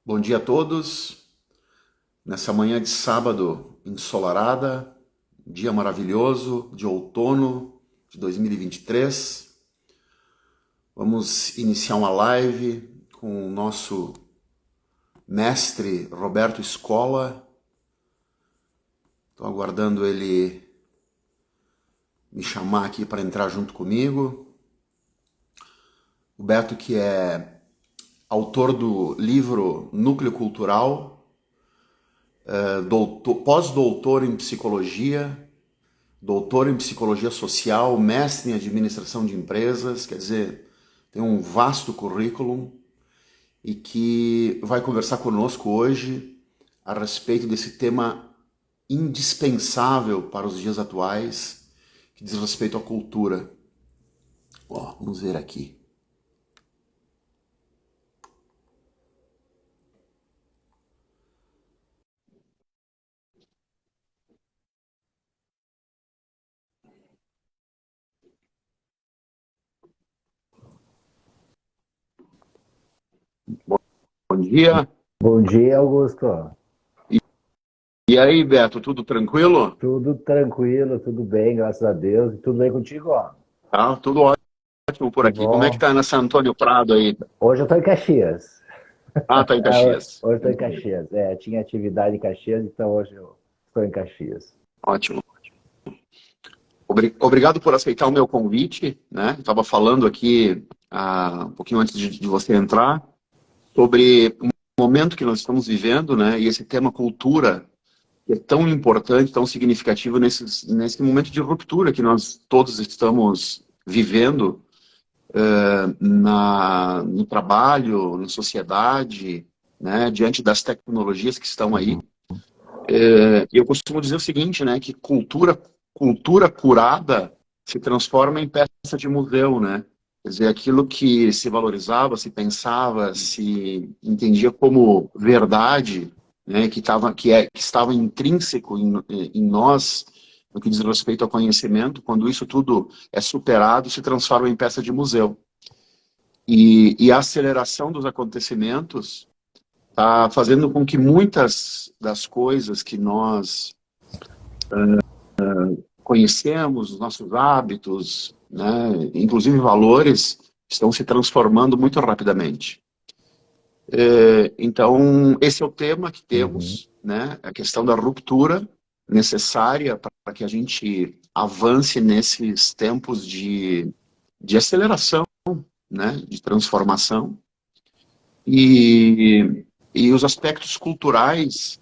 Bom dia a todos. Nessa manhã de sábado ensolarada, dia maravilhoso de outono de 2023, vamos iniciar uma live com o nosso mestre Roberto Escola. Estou aguardando ele me chamar aqui para entrar junto comigo. Roberto, que é autor do livro Núcleo Cultural, pós-doutor em psicologia, doutor em psicologia social, mestre em administração de empresas, quer dizer, tem um vasto currículo e que vai conversar conosco hoje a respeito desse tema indispensável para os dias atuais, que diz respeito à cultura. Vamos ver aqui. Bom dia. Bom dia, Augusto. E aí, Beto, tudo tranquilo? Tudo tranquilo, tudo bem, graças a Deus. E tudo bem contigo, ó? Tá, tudo ótimo por Que aqui. Como é que bom. tá nessa Antônio Prado aí? Hoje eu tô em Caxias. Ah, tá em Caxias. Hoje eu tô em Caxias. Tinha atividade em Caxias, então hoje eu estou em Caxias. Ótimo. Obrigado por aceitar o meu convite, né? Estava falando aqui um pouquinho antes de você entrar sobre o momento que nós estamos vivendo, né? E esse tema cultura que é tão importante, tão significativo nesse momento de ruptura que nós todos estamos vivendo no trabalho, na sociedade, né? Diante das tecnologias que estão Uhum. aí. Eu costumo dizer o seguinte, né? Que cultura curada se transforma em peça de museu, né? Quer dizer, aquilo que se valorizava, se pensava, se entendia como verdade, né? Que estava intrínseco em nós, no que diz respeito ao conhecimento, quando isso tudo é superado, se transforma em peça de museu. E a aceleração dos acontecimentos está fazendo com que muitas das coisas que nós conhecemos, os nossos hábitos, né, inclusive valores, estão se transformando muito rapidamente. Então, esse é o tema que Uhum. temos, né, a questão da ruptura necessária para que a gente avance nesses tempos de aceleração, né, de transformação. E os aspectos culturais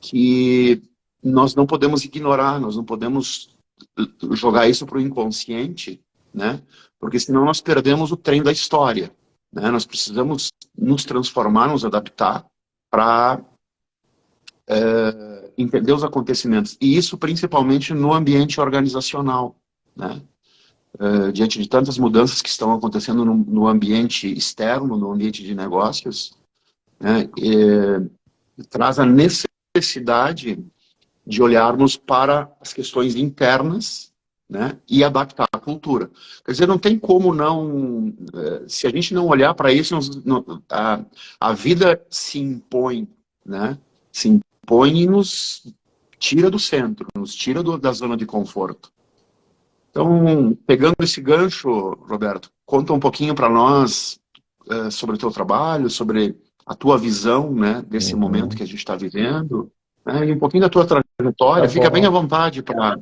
que nós não podemos ignorar, nós não podemos jogar isso para o inconsciente, né? Porque senão nós perdemos o trem da história, né? Nós precisamos nos transformar, nos adaptar para entender os acontecimentos. E isso principalmente no ambiente organizacional, né? Diante de tantas mudanças que estão acontecendo no ambiente externo, no ambiente de negócios, né? Traz a necessidade de olharmos para as questões internas, né, e adaptar a cultura. Quer dizer, não tem como não... Se a gente não olhar para isso, a vida se impõe, né, se impõe e nos tira do centro, nos tira da zona de conforto. Então, pegando esse gancho, Roberto, conta um pouquinho para nós sobre o teu trabalho, sobre a tua visão, né, desse momento Uhum. que a gente está vivendo, né, e um pouquinho da tua Tá trajetória. Fica bem à bom. vontade para...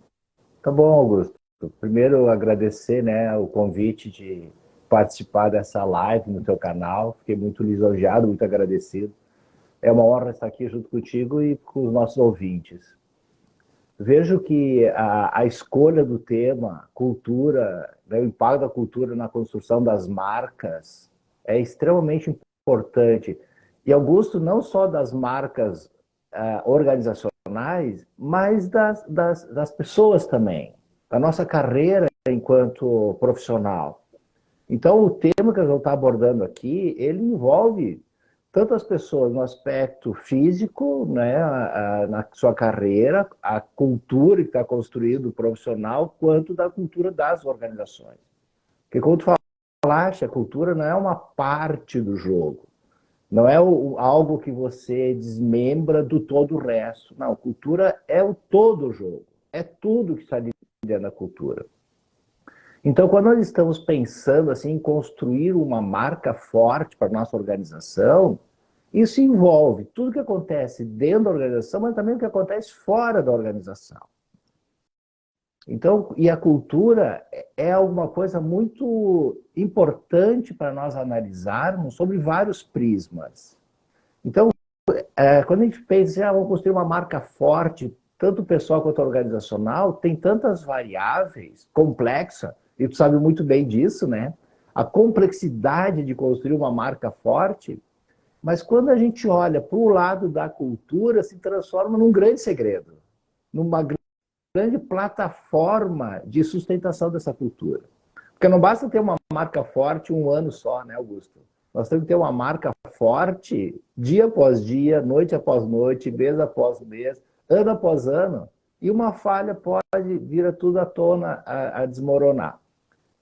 Tá bom, Augusto. Primeiro, agradecer, né, o convite de participar dessa live no teu canal. Fiquei muito lisonjeado, muito agradecido. É uma honra estar aqui junto contigo e com os nossos ouvintes. Vejo que a escolha do tema, cultura, né, o impacto da cultura na construção das marcas, é extremamente importante. E, Augusto, não só das marcas organizacionais, mas das pessoas também, da nossa carreira enquanto profissional. Então, o tema que eu vou estar abordando aqui, ele envolve tanto as pessoas no aspecto físico, né, na sua carreira, a cultura que está construído profissional, quanto da cultura das organizações. Porque, como tu falaste, a cultura não é uma parte do jogo. Não é algo que você desmembra do todo o resto. Não, cultura é o todo o jogo. É tudo que está dentro da cultura. Então, quando nós estamos pensando assim, em construir uma marca forte para a nossa organização, isso envolve tudo que acontece dentro da organização, mas também o que acontece fora da organização. Então, e a cultura é alguma coisa muito importante para nós analisarmos sobre vários prismas. Então, quando a gente pensa, vamos construir uma marca forte, tanto pessoal quanto organizacional, tem tantas variáveis, complexa, e tu sabe muito bem disso, né? A complexidade de construir uma marca forte, mas quando a gente olha para o lado da cultura, se transforma num grande segredo, numa grande plataforma de sustentação dessa cultura. Porque não basta ter uma marca forte um ano só, né, Augusto? Nós temos que ter uma marca forte dia após dia, noite após noite, mês após mês, ano após ano, e uma falha pode vir a tudo à tona, a desmoronar.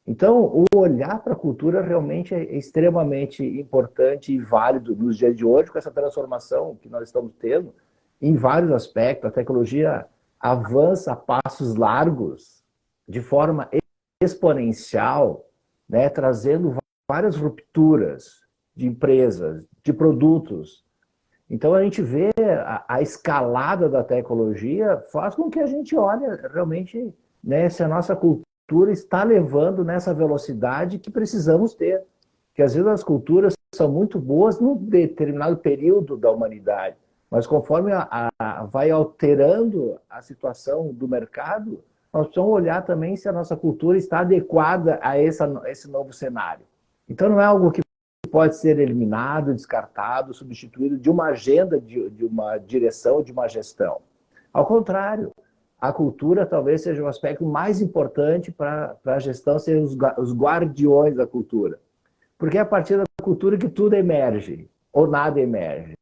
Então, o olhar para a cultura realmente é extremamente importante e válido nos dias de hoje, com essa transformação que nós estamos tendo, em vários aspectos. A tecnologia avança a passos largos, de forma exponencial, né, trazendo várias rupturas de empresas, de produtos. Então, a gente vê a escalada da tecnologia faz com que a gente olhe realmente, né, se a nossa cultura está levando nessa velocidade que precisamos ter. Porque às vezes as culturas são muito boas num determinado período da humanidade, mas conforme vai alterando a situação do mercado, nós precisamos olhar também se a nossa cultura está adequada a esse novo cenário. Então não é algo que pode ser eliminado, descartado, substituído de uma agenda, de uma direção, de uma gestão. Ao contrário, a cultura talvez seja o aspecto mais importante para a gestão, ser os guardiões da cultura. Porque é a partir da cultura que tudo emerge, ou nada emerge.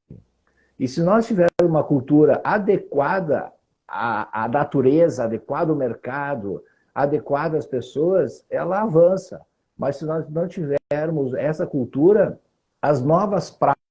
E se nós tivermos uma cultura adequada à natureza, adequada ao mercado, adequada às pessoas, ela avança. Mas se nós não tivermos essa cultura, as novas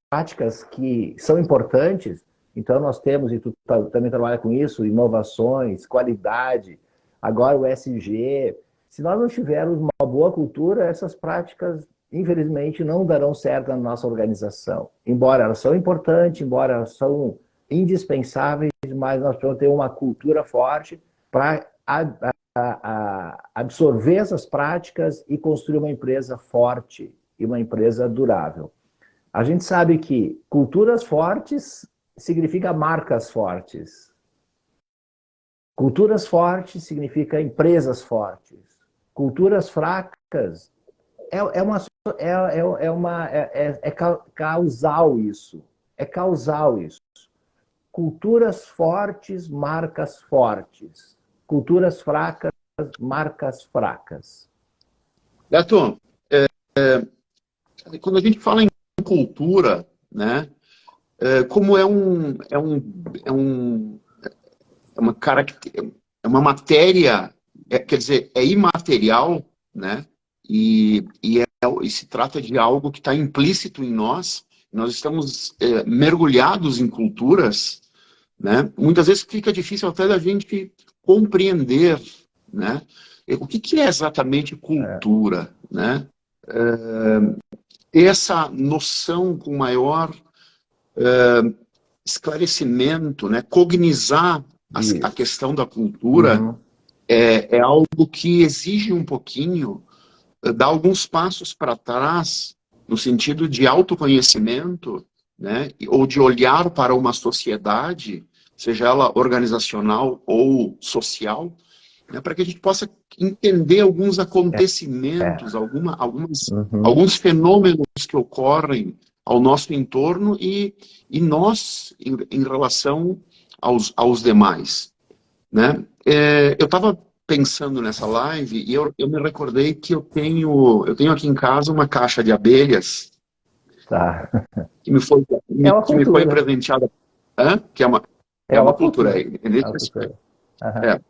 práticas que são importantes, então nós temos, e tu também trabalha com isso, inovações, qualidade, agora o SG. Se nós não tivermos uma boa cultura, essas práticas, infelizmente, não darão certo na nossa organização. Embora elas são importantes, embora elas são indispensáveis, mas nós precisamos ter uma cultura forte para absorver essas práticas e construir uma empresa forte e uma empresa durável. A gente sabe que culturas fortes significa marcas fortes. Culturas fortes significa empresas fortes. Culturas fracas é causal isso. É causal isso. Culturas fortes, marcas fortes. Culturas fracas, marcas fracas. Beto, quando a gente fala em cultura, né, como é uma matéria, quer dizer, é imaterial, né, e se trata de algo que está implícito em nós. Nós estamos mergulhados em culturas, né, muitas vezes fica difícil até da gente compreender, né, o que é exatamente cultura, né, ter essa noção com maior esclarecimento, né, cognizar a questão da cultura, é algo que exige um pouquinho, dar alguns passos para trás, no sentido de autoconhecimento, né, ou de olhar para uma sociedade, seja ela organizacional ou social, né, para que a gente possa entender alguns acontecimentos, alguns fenômenos que ocorrem ao nosso entorno e nós em relação aos demais, né? Eu estava pensando nessa live e eu me recordei que eu tenho aqui em casa uma caixa de abelhas, tá, que me foi presenteada, que é uma cultura. Cultura.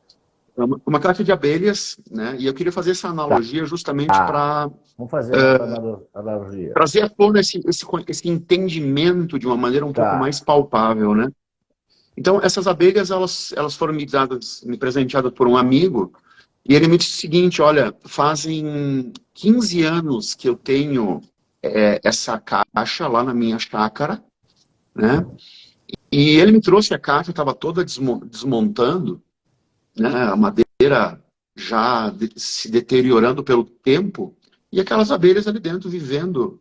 uma caixa de abelhas, né? E eu queria fazer essa analogia justamente Tá. para Vamos fazer essa analogia. trazer à tona esse entendimento de uma maneira um pouco Tá. mais palpável, né? Então, essas abelhas, elas foram me presenteadas por um amigo, e ele me disse o seguinte: olha, fazem 15 anos que eu tenho essa caixa lá na minha chácara, né? E ele me trouxe a caixa, estava toda desmontando, né? A madeira já se deteriorando pelo tempo, e aquelas abelhas ali dentro vivendo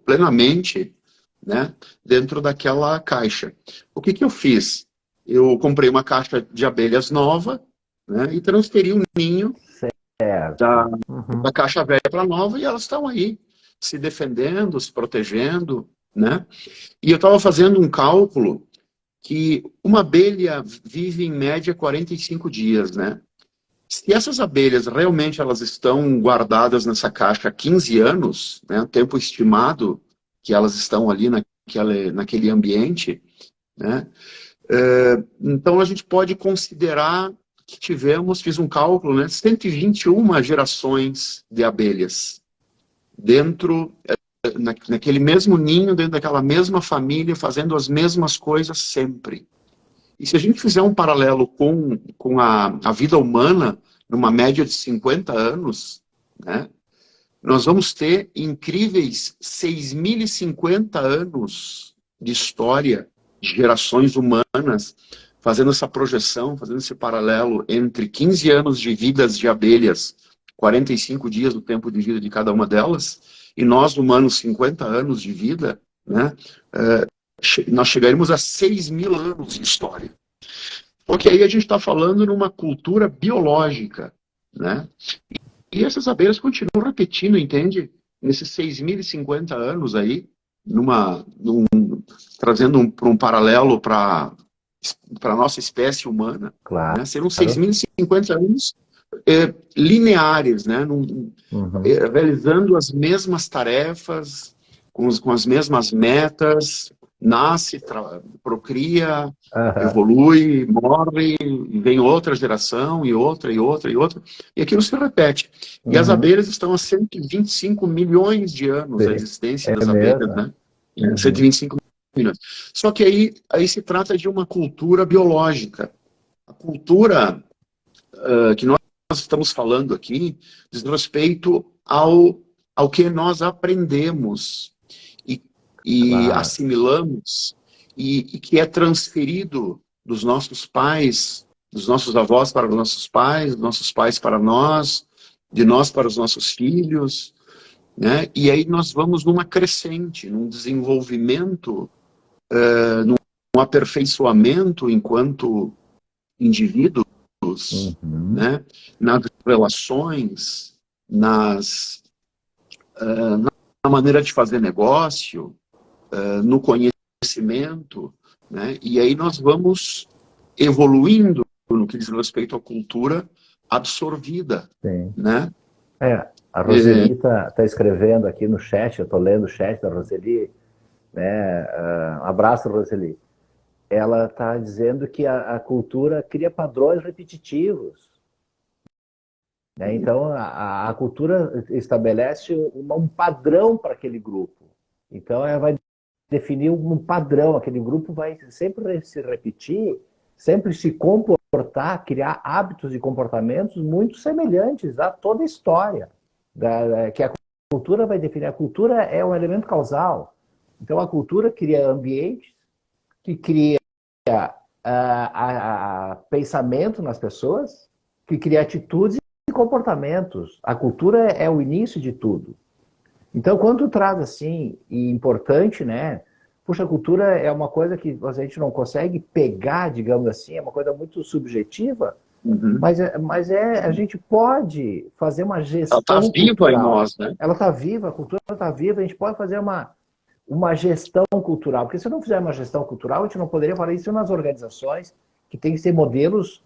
plenamente, né, dentro daquela caixa. O que que eu fiz? Eu comprei uma caixa de abelhas nova, né, e transferi o ninho da, Certo. Uhum. da caixa velha para nova, e elas estão aí se defendendo, se protegendo, né? E eu estava fazendo um cálculo que uma abelha vive em média 45 dias, né? Se essas abelhas realmente elas estão guardadas nessa caixa há 15 anos, né, o tempo estimado que elas estão ali naquele ambiente, né, então a gente pode considerar que fiz um cálculo, né, 121 gerações de abelhas dentro, naquele mesmo ninho, dentro daquela mesma família, fazendo as mesmas coisas sempre. E se a gente fizer um paralelo com a vida humana, numa média de 50 anos, né, nós vamos ter incríveis 6.050 anos de história, de gerações humanas, fazendo essa projeção, fazendo esse paralelo entre 15 anos de vidas de abelhas, 45 dias do tempo de vida de cada uma delas, e nós, humanos, 50 anos de vida, né, nós chegaremos a 6.000 anos de história. Porque aí a gente está falando numa cultura biológica, né? E essas abelhas continuam repetindo, entende? Nesses 6.050 anos aí, trazendo para um paralelo para a nossa espécie humana, Claro. né? Serão 6.050 anos lineares, né? Realizando as mesmas tarefas, com as mesmas metas, nasce, procria, Uhum. evolui, morre, e vem outra geração, e outra, e outra, e outra, e aquilo se repete. E as Uhum. abelhas estão há 125 milhões de anos, a Sim. existência É das abelhas, mesmo? né? Uhum. 125 milhões. Só que aí se trata de uma cultura biológica. A cultura que nós estamos falando aqui diz respeito ao que nós aprendemos e Claro. assimilamos e que é transferido dos nossos pais, dos nossos avós para os nossos pais, dos nossos pais para nós, de nós para os nossos filhos, né? E aí nós vamos numa crescente, num desenvolvimento, num aperfeiçoamento enquanto indivíduos, Uhum. né? Nas relações, na maneira de fazer negócio, no conhecimento, né? E aí nós vamos evoluindo no que diz respeito à cultura absorvida, Sim. né? A Roseli tá escrevendo aqui no chat, eu estou lendo o chat da Roseli, né? Abraço, Roseli. Ela está dizendo que a cultura cria padrões repetitivos, né? Então, a cultura estabelece um padrão para aquele grupo. Então, ela vai definir um padrão. Aquele grupo vai sempre se repetir, sempre se comportar, criar hábitos e comportamentos muito semelhantes a toda a história. Que a cultura vai definir. A cultura é um elemento causal. Então, a cultura cria ambientes que cria pensamento nas pessoas, que cria atitudes e comportamentos. A cultura é o início de tudo. Então, quando tu traz assim, e importante, né? Puxa, a cultura é uma coisa que a gente não consegue pegar, digamos assim, é uma coisa muito subjetiva, Uhum. mas a gente pode fazer uma Ela está gestão viva em cultural. nós, né? Ela está viva, a cultura está viva, a gente pode fazer uma gestão cultural. Porque se não fizer uma gestão cultural, a gente não poderia fazer isso nas organizações, que tem que ser modelos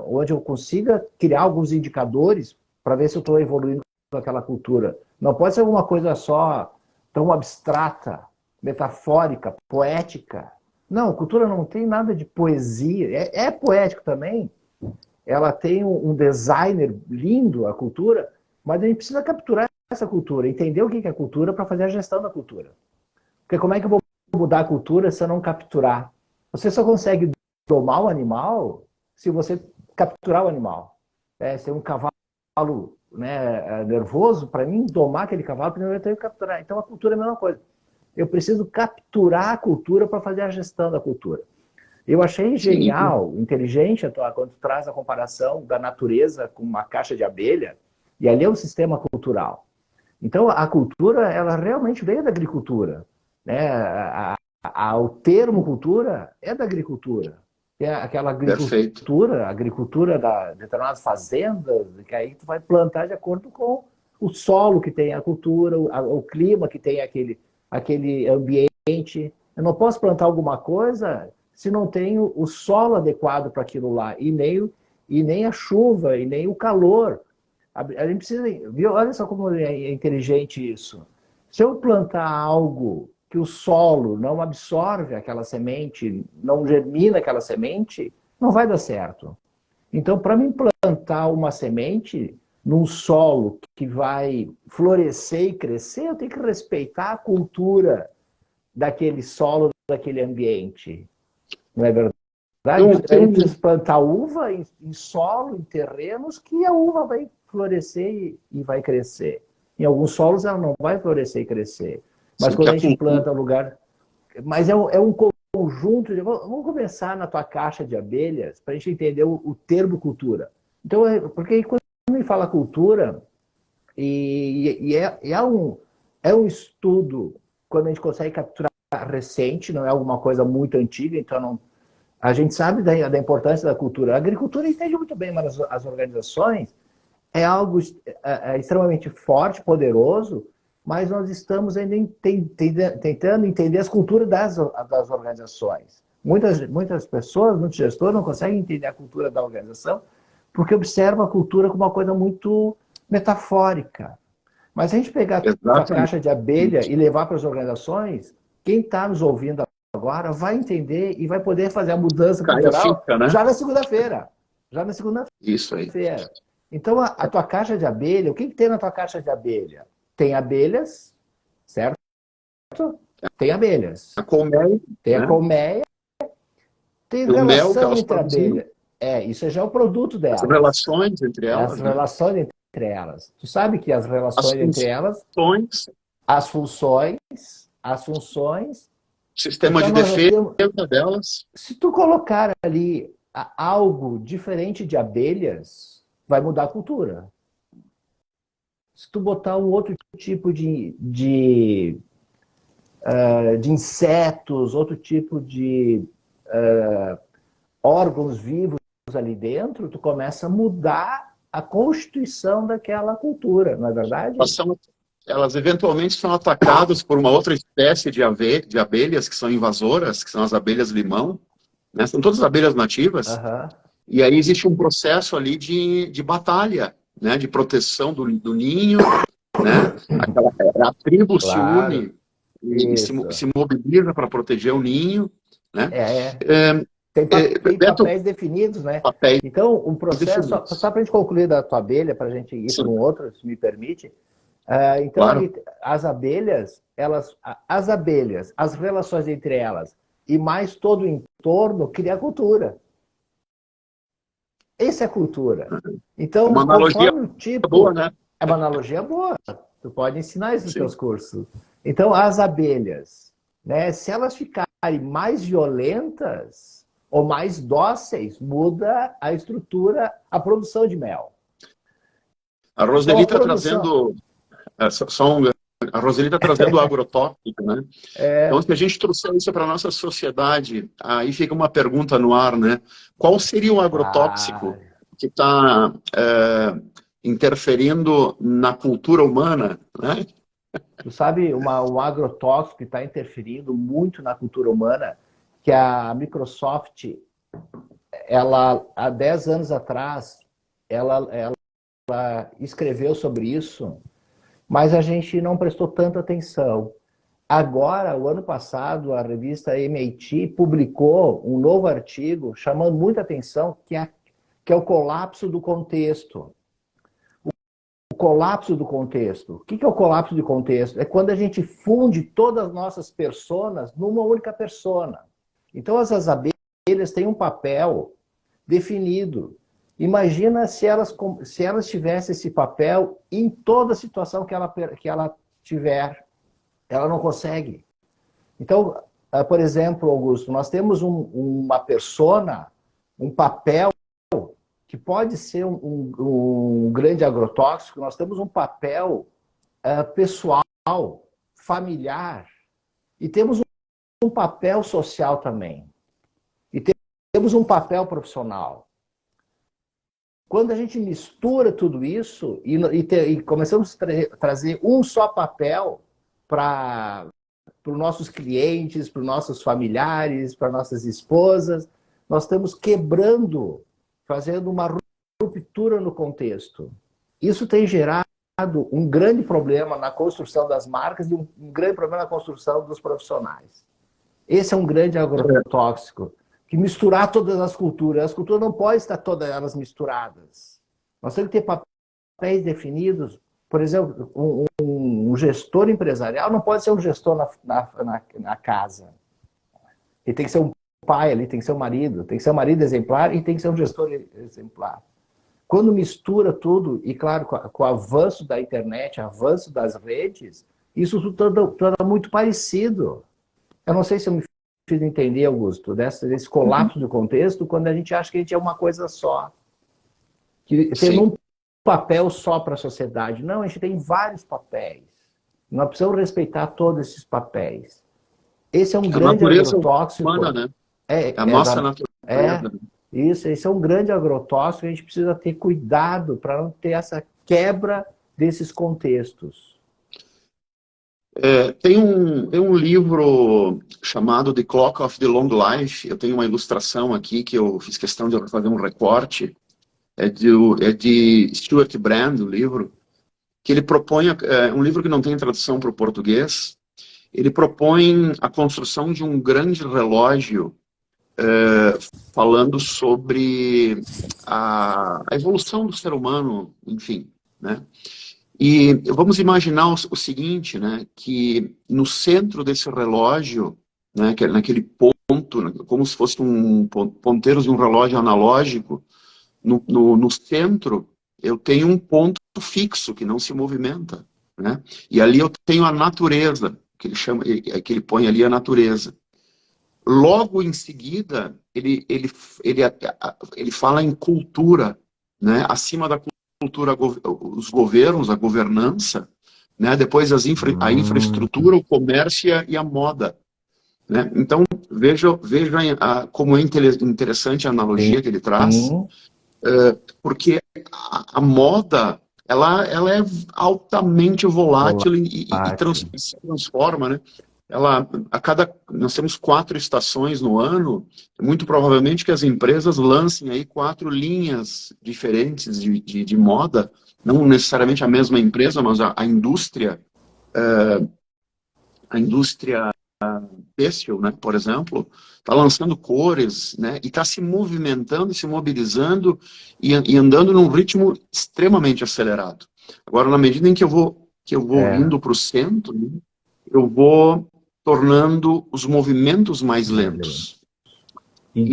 onde eu consiga criar alguns indicadores para ver se eu estou evoluindo aquela cultura. Não pode ser alguma coisa só tão abstrata, metafórica, poética. Não, cultura não tem nada de poesia. É poético também. Ela tem um designer lindo, a cultura, mas a gente precisa capturar essa cultura, entender o que é cultura para fazer a gestão da cultura. Porque como é que eu vou mudar a cultura se eu não capturar? Você só consegue domar o animal se você capturar o animal. Se é um cavalo, né, nervoso, para mim, domar aquele cavalo, primeiro eu tenho que capturar. Então a cultura é a mesma coisa. Eu preciso capturar a cultura para fazer a gestão da cultura. Eu achei Sim. genial, inteligente, quando tu traz a comparação da natureza com uma caixa de abelha, e ali é um sistema cultural. Então, a cultura, ela realmente veio da agricultura. Né? O termo cultura é da agricultura. É aquela Perfeito. agricultura da determinadas fazendas, que aí tu vai plantar de acordo com o solo que tem a cultura, o clima que tem aquele ambiente. Eu não posso plantar alguma coisa se não tenho o solo adequado para aquilo lá, e nem a chuva, e nem o calor. A gente precisa, viu? Olha só como é inteligente isso. Se eu plantar algo que o solo não absorve aquela semente, não germina aquela semente, não vai dar certo. Então, para mim plantar uma semente num solo que vai florescer e crescer, eu tenho que respeitar a cultura daquele solo, daquele ambiente. Não é verdade? A gente precisa plantar uva em solo, em terrenos, que a uva vai florescer e vai crescer. Em alguns solos ela não vai florescer e crescer. Mas Sim, quando a gente planta um lugar... Mas é um conjunto de... Vamos começar na tua caixa de abelhas para a gente entender o termo cultura. Então, porque quando me fala cultura, é um estudo, quando a gente consegue capturar recente, não é alguma coisa muito antiga, então não... A gente sabe da importância da cultura. A agricultura entende muito bem, mas as organizações é algo extremamente forte, poderoso, mas nós estamos ainda tentando entender as culturas das organizações. Muitas pessoas, muitos gestores não conseguem entender a cultura da organização porque observam a cultura como uma coisa muito metafórica. Mas se a gente pegar a caixa de abelha e levar para as organizações, quem está nos ouvindo agora vai entender e vai poder fazer a mudança cultural já na segunda-feira. Já na segunda-feira. Isso aí. Então, a tua caixa de abelha, o que tem na tua caixa de abelha? Tem abelhas, certo? Tem abelhas. A colmeia. Tem a colmeia. Tem relação entre abelhas. Isso já é o produto delas. As relações entre elas. As relações entre elas. Tu sabe que as relações entre elas... As funções... Sistema de defesa delas. Se tu colocar ali algo diferente de abelhas, vai mudar a cultura. Se tu botar um outro tipo de insetos, outro tipo de órgãos vivos ali dentro, tu começa a mudar a constituição daquela cultura, não é verdade? Elas eventualmente são atacadas por uma outra espécie de abelhas que são invasoras, que são as abelhas limão, né? São todas abelhas nativas. E aí existe um processo ali de batalha, né? De proteção do ninho, né? A tribo se une e se mobiliza para proteger o ninho, né? Tem papéis definidos, né? Então, um processo, só para a gente concluir da tua abelha, para a gente ir para um outro, se me permite. Então, claro. As abelhas, as relações entre elas e mais todo o entorno cria a cultura. Essa é a cultura. Então, uma analogia boa, né? É uma analogia boa. Tu pode ensinar isso nos teus cursos. Então, as abelhas, né, se elas ficarem mais violentas ou mais dóceis, muda a estrutura, a produção de mel. A Roseli está trazendo... A Roseli está trazendo o agrotóxico, né? Então, se a gente trouxer isso para a nossa sociedade, aí fica uma pergunta no ar, né? Qual seria o agrotóxico que está interferindo na cultura humana, né? Tu sabe, um agrotóxico que está interferindo muito na cultura humana, que a Microsoft, ela, há 10 anos atrás, ela escreveu sobre isso, mas a gente não prestou tanta atenção. Agora, o ano passado, a revista MIT publicou um novo artigo chamando muita atenção, que é o colapso do contexto. O colapso do contexto. O que é o colapso de contexto? É quando a gente funde todas as nossas personas numa única persona. Então, as abelhas têm um papel definido. Imagina se elas tivessem esse papel em toda situação que ela tiver. Ela não consegue. Então, por exemplo, Augusto, nós temos uma persona, um papel que pode ser um grande agrotóxico, nós temos um papel pessoal, familiar, e temos um papel social também. E temos um papel profissional. Quando a gente mistura tudo isso e começamos a trazer um só papel para os nossos clientes, para os nossos familiares, para nossas esposas, nós estamos quebrando, fazendo uma ruptura no contexto. Isso tem gerado um grande problema na construção das marcas e um grande problema na construção dos profissionais. Esse é um grande agrotóxico, que misturar todas as culturas não podem estar todas elas misturadas. Nós temos que ter papéis definidos. Por exemplo, um gestor empresarial não pode ser um gestor na casa. Ele tem que ser um pai ali, tem que ser um marido exemplar e tem que ser um gestor exemplar. Quando mistura tudo, e claro, com o avanço da internet, avanço das redes, isso tudo torna muito parecido. Eu não sei se eu me fiz entender, Augusto, desse colapso do contexto, quando a gente acha que a gente é uma coisa só. Que tem um papel só para a sociedade. Não, a gente tem vários papéis. Nós precisamos respeitar todos esses papéis. Esse é um grande agrotóxico. Humana, né? A nossa natureza. Esse é um grande agrotóxico, a gente precisa ter cuidado para não ter essa quebra desses contextos. Tem um livro chamado The Clock of the Long Life. Eu tenho uma ilustração aqui que eu fiz questão de fazer um recorte. É de Stuart Brand, o livro, que ele propõe, um livro que não tem tradução para o português, ele propõe a construção de um grande relógio falando sobre a evolução do ser humano, enfim, né? E vamos imaginar o seguinte, né, que no centro desse relógio, né, naquele ponto, como se fosse um ponteiro de um relógio analógico, no centro, eu tenho um ponto fixo que não se movimenta, né? E ali eu tenho a natureza, que ele põe ali a natureza. Logo em seguida, ele fala em cultura, né? Acima da cultura, os governos, a governança, né? Depois a infraestrutura, o comércio e a moda. Né? Então, veja como é interessante a analogia que ele traz. Porque a moda ela é altamente volátil e se transforma, né? Nós temos 4 estações no ano, muito provavelmente que as empresas lancem aí 4 linhas diferentes de moda, não necessariamente a mesma empresa, mas a indústria têxtil, né, por exemplo, está lançando cores, né, e está se movimentando, se mobilizando e andando num ritmo extremamente acelerado. Agora, na medida em que eu vou indo para o centro, né, eu vou tornando os movimentos mais lentos. E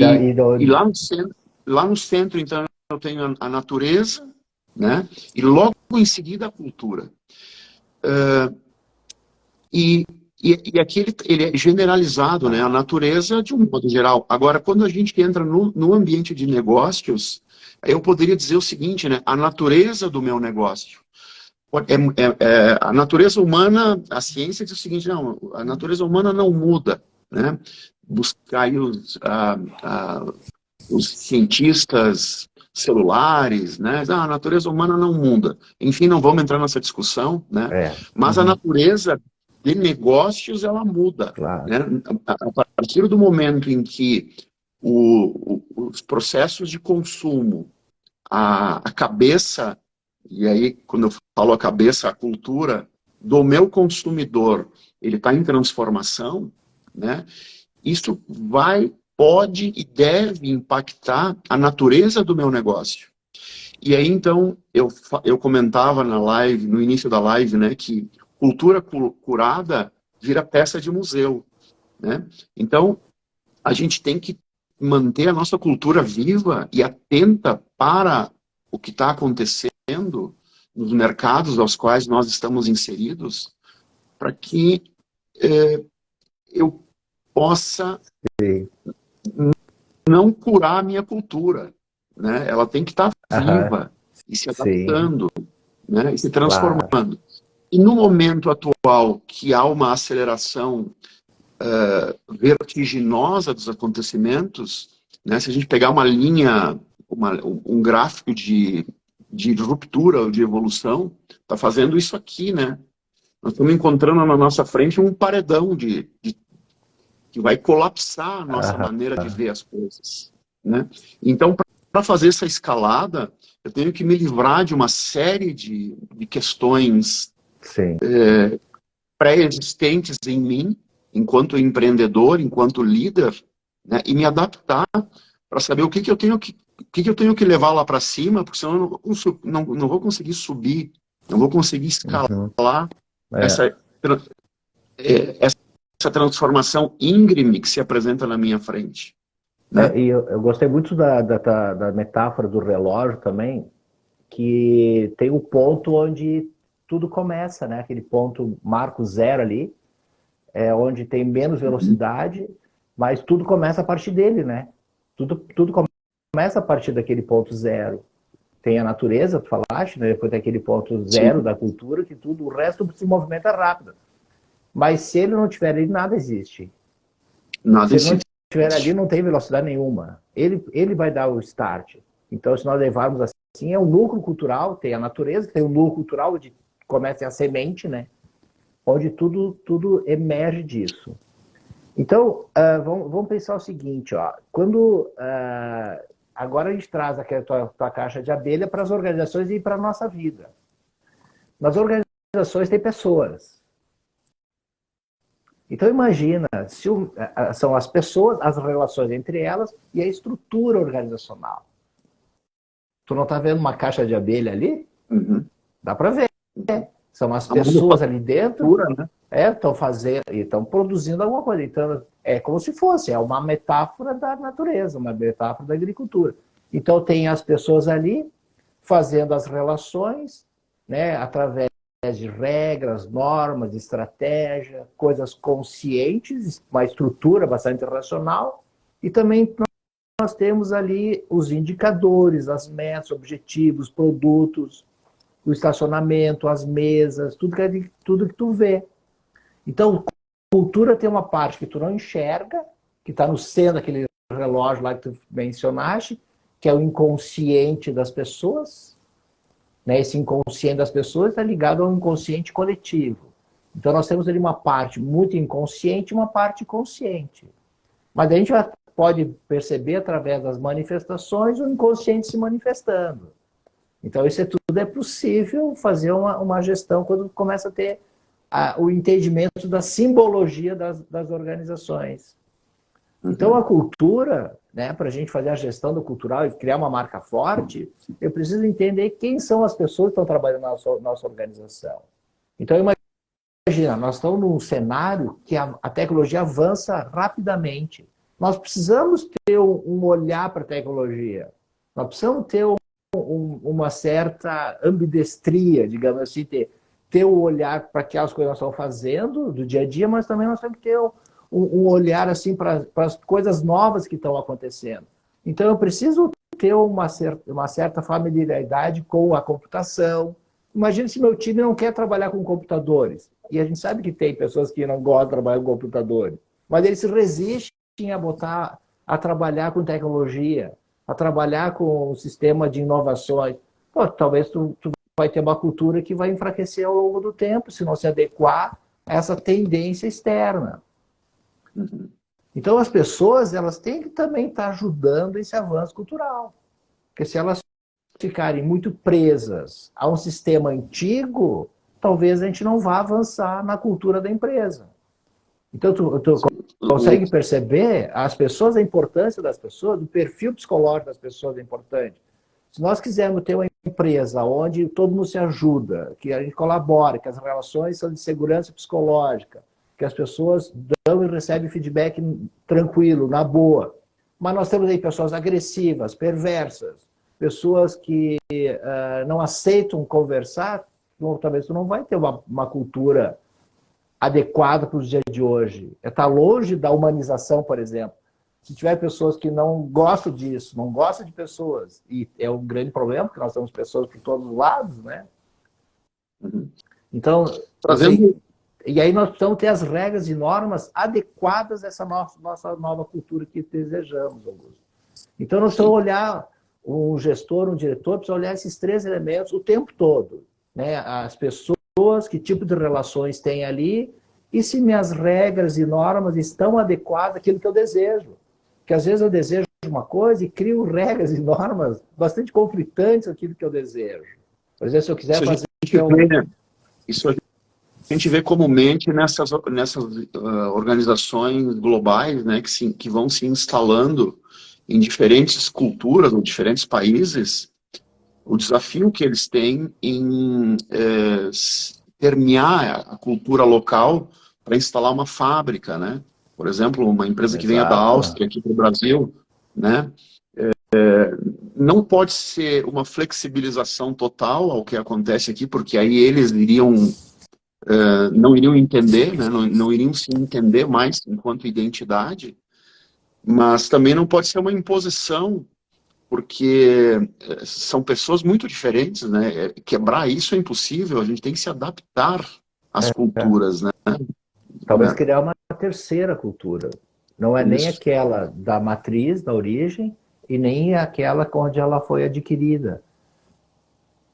lá no centro, então, eu tenho a natureza, né, e logo em seguida a cultura. E aqui ele é generalizado, né? A natureza de um modo geral. Agora, quando a gente entra no ambiente de negócios, eu poderia dizer o seguinte, né? A natureza do meu negócio. A natureza humana, a ciência diz o seguinte, não, a natureza humana não muda, né? Buscar aí os cientistas celulares, né? A natureza humana não muda. Enfim, não vamos entrar nessa discussão, né? Mas a natureza de negócios, ela muda. Claro. Né? A partir do momento em que os processos de consumo, a cabeça, e aí quando eu falo a cabeça, a cultura, do meu consumidor, ele está em transformação, né? Isso pode e deve impactar a natureza do meu negócio. E aí, então, eu comentava na live, no início da live, né, que cultura curada vira peça de museu, né? Então, a gente tem que manter a nossa cultura viva e atenta para o que está acontecendo nos mercados aos quais nós estamos inseridos, para que eu possa Sim. não curar a minha cultura, né? Ela tem que estar Aham. viva e se Sim, adaptando, né? E se claro. transformando. E no momento atual, que há uma aceleração vertiginosa dos acontecimentos, né? Se a gente pegar uma linha, um gráfico de ruptura ou de evolução, está fazendo isso aqui, né? Nós estamos encontrando na nossa frente um paredão que vai colapsar a nossa Aham. maneira de ver as coisas, né? Então, para fazer essa escalada, eu tenho que me livrar de uma série de questões Sim. pré-existentes em mim, enquanto empreendedor, enquanto líder, né? E me adaptar para saber o que eu tenho que levar lá para cima, porque senão eu não vou conseguir subir, não vou conseguir Uhum. escalar É. essa, essa transformação íngreme que se apresenta na minha frente, né? E eu gostei muito da metáfora do relógio também, que tem o ponto onde tudo começa, né? Aquele ponto marco zero ali, onde tem menos Uhum. velocidade, mas tudo começa a partir dele, né? Tudo começa a partir daquele ponto zero. Tem a natureza, tu falaste, né? Depois tem aquele ponto Sim, zero da cultura, que tudo, o resto se movimenta rápido. Mas se ele não tiver ali, nada existe. nada Se ele não estiver ali, existe. não tem velocidade nenhuma. Ele vai dar o start. Então, se nós levarmos assim, é o núcleo cultural, tem a natureza, tem o núcleo cultural, onde começa a semente, né? Onde tudo emerge disso. Então, vamos pensar o seguinte, ó. Quando agora a gente traz aquela tua caixa de abelha para as organizações e para a nossa vida. Nas organizações tem pessoas. Então imagina, são as pessoas, as relações entre elas e a estrutura organizacional. Tu não está vendo uma caixa de abelha ali? Uhum. Dá para ver. São as A pessoas ali dentro, manufatura, né? estão fazendo, estão produzindo alguma coisa. Então é como se fosse, é uma metáfora da natureza, uma metáfora da agricultura. Então tem as pessoas ali fazendo as relações, né, através de regras, normas, estratégia, coisas conscientes, uma estrutura bastante racional, e também nós temos ali os indicadores, as metas, objetivos, produtos, o estacionamento, as mesas, tudo que tu vê. Então, cultura tem uma parte que tu não enxerga, que está no centro daquele relógio lá que tu mencionaste, que é o inconsciente das pessoas, né? Esse inconsciente das pessoas está ligado ao inconsciente coletivo. Então nós temos ali uma parte muito inconsciente e uma parte consciente. Mas a gente já pode perceber através das manifestações o inconsciente se manifestando. Então isso tudo é possível fazer uma gestão quando começa a ter o entendimento da simbologia das organizações. Então a Uhum. cultura, né, para a gente fazer a gestão do cultural e criar uma marca forte, eu preciso entender quem são as pessoas que estão trabalhando na nossa organização. Então imagina, nós estamos num cenário que a tecnologia avança rapidamente. Nós precisamos ter um olhar para a tecnologia. Nós precisamos ter uma certa ambidestria, digamos assim, ter o olhar para aquelas coisas que nós estamos fazendo do dia a dia, mas também nós temos que ter um olhar assim para as coisas novas que estão acontecendo. Então eu preciso ter uma certa familiaridade com a computação. Imagina se meu time não quer trabalhar com computadores. E a gente sabe que tem pessoas que não gostam de trabalhar com computadores, mas eles se resistem a trabalhar com tecnologia, a trabalhar com o sistema de inovações. Pô, talvez tu vai ter uma cultura que vai enfraquecer ao longo do tempo, se não se adequar a essa tendência externa. Uhum. Então as pessoas elas têm que também estar ajudando esse avanço cultural. Porque se elas ficarem muito presas a um sistema antigo, talvez a gente não vá avançar na cultura da empresa. Então, tu consegue perceber as pessoas, a importância das pessoas, o perfil psicológico das pessoas é importante. Se nós quisermos ter uma empresa onde todo mundo se ajuda, que a gente colabora, que as relações são de segurança psicológica, que as pessoas dão e recebem feedback tranquilo, na boa. Mas nós temos aí pessoas agressivas, perversas, pessoas que não aceitam conversar, talvez tu não vai ter uma cultura adequada para os dias de hoje. Está longe da humanização, por exemplo. Se tiver pessoas que não gostam disso, não gostam de pessoas, e é um grande problema, porque nós temos pessoas por todos os lados, né? Então, e aí nós precisamos ter as regras e normas adequadas a essa nossa nova cultura que desejamos, Augusto. Então, nós precisamos olhar, um gestor, um diretor, precisa olhar esses 3 elementos o tempo todo, né? As pessoas, que tipo de relações tem ali, e se minhas regras e normas estão adequadas àquilo que eu desejo. Porque às vezes eu desejo uma coisa e crio regras e normas bastante conflitantes com aquilo que eu desejo. Por exemplo, se eu quiser fazer... Isso a gente vê comumente nessas organizações globais, né, que vão se instalando em diferentes culturas ou diferentes países. O desafio que eles têm em permear a cultura local para instalar uma fábrica, né? Por exemplo, uma empresa que venha da Áustria aqui para o Brasil, né? Não pode ser uma flexibilização total ao que acontece aqui, porque aí eles não iriam entender, né? Não iriam se entender mais enquanto identidade, mas também não pode ser uma imposição, porque são pessoas muito diferentes, né? Quebrar isso é impossível, a gente tem que se adaptar às culturas, né? Talvez criar uma terceira cultura. Não é nem aquela da matriz, da origem, e nem aquela onde ela foi adquirida,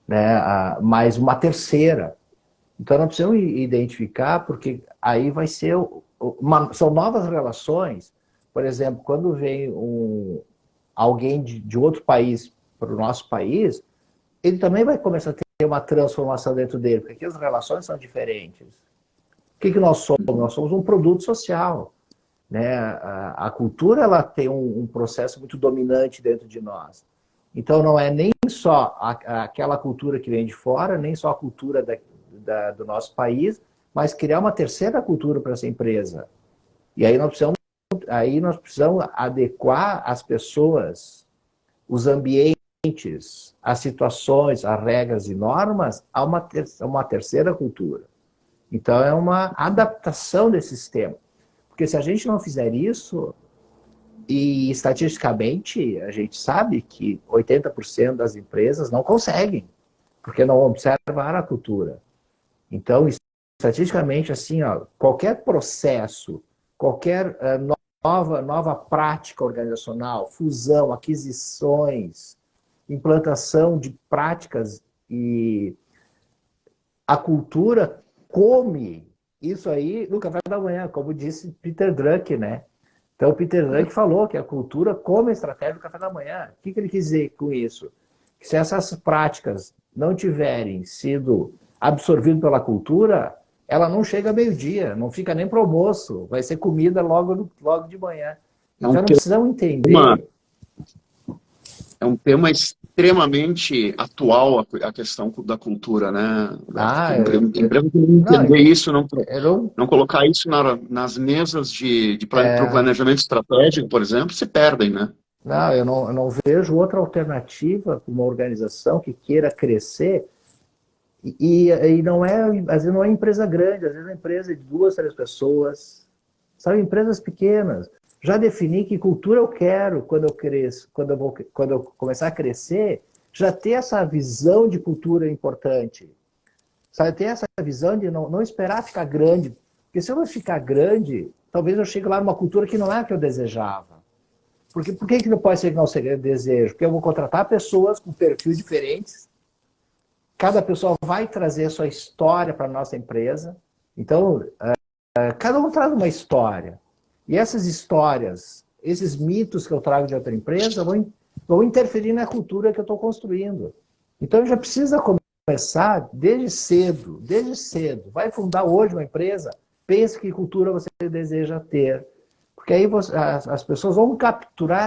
né? Mas uma terceira. Então nós precisamos identificar, porque aí vai ser... são novas relações. Por exemplo, quando vem alguém de outro país para o nosso país, ele também vai começar a ter uma transformação dentro dele, porque aqui as relações são diferentes. O que nós somos? Nós somos um produto social, né? A cultura, ela tem um processo muito dominante dentro de nós. Então não é nem só aquela cultura que vem de fora, nem só a cultura do nosso país, mas criar uma terceira cultura para essa empresa. E aí nós precisamos adequar as pessoas, os ambientes, as situações, as regras e normas a uma terceira cultura. Então é uma adaptação desse sistema. Porque se a gente não fizer isso, e estatisticamente a gente sabe que 80% das empresas não conseguem, porque não observaram a cultura. Então, estatisticamente, assim, ó, qualquer processo, qualquer nova prática organizacional, fusão, aquisições, implantação de práticas, e a cultura come isso aí no café da manhã, como disse Peter Drucker, né? Então, o Peter Drucker falou que a cultura come a estratégia do café da manhã. O que ele quis dizer com isso? Que se essas práticas não tiverem sido absorvidas pela cultura, ela não chega a meio-dia, não fica nem para o almoço, vai ser comida logo de manhã. Então, não precisamos entender... É um tema extremamente atual, a questão da cultura, né? Empresa que não entender isso, não colocar isso nas mesas para o planejamento estratégico, por exemplo, se perdem, né? Não, eu não vejo outra alternativa para uma organização que queira crescer, e não é, às vezes não é empresa grande, às vezes é empresa de 2, 3 pessoas, sabe, empresas pequenas. Já defini que cultura eu quero quando eu cresço, quando eu começar a crescer, já ter essa visão de cultura importante. Sabe, ter essa visão de não esperar ficar grande. Porque se eu não ficar grande, talvez eu chegue lá numa cultura que não é a que eu desejava. Por que não pode ser que não seja desejo? Porque eu vou contratar pessoas com perfis diferentes. Cada pessoa vai trazer a sua história para a nossa empresa. Então, cada um traz uma história. E essas histórias, esses mitos que eu trago de outra empresa vão interferir na cultura que eu estou construindo. Então, já precisa começar desde cedo, desde cedo. Vai fundar hoje uma empresa, pense que cultura você deseja ter. Porque aí as pessoas vão capturar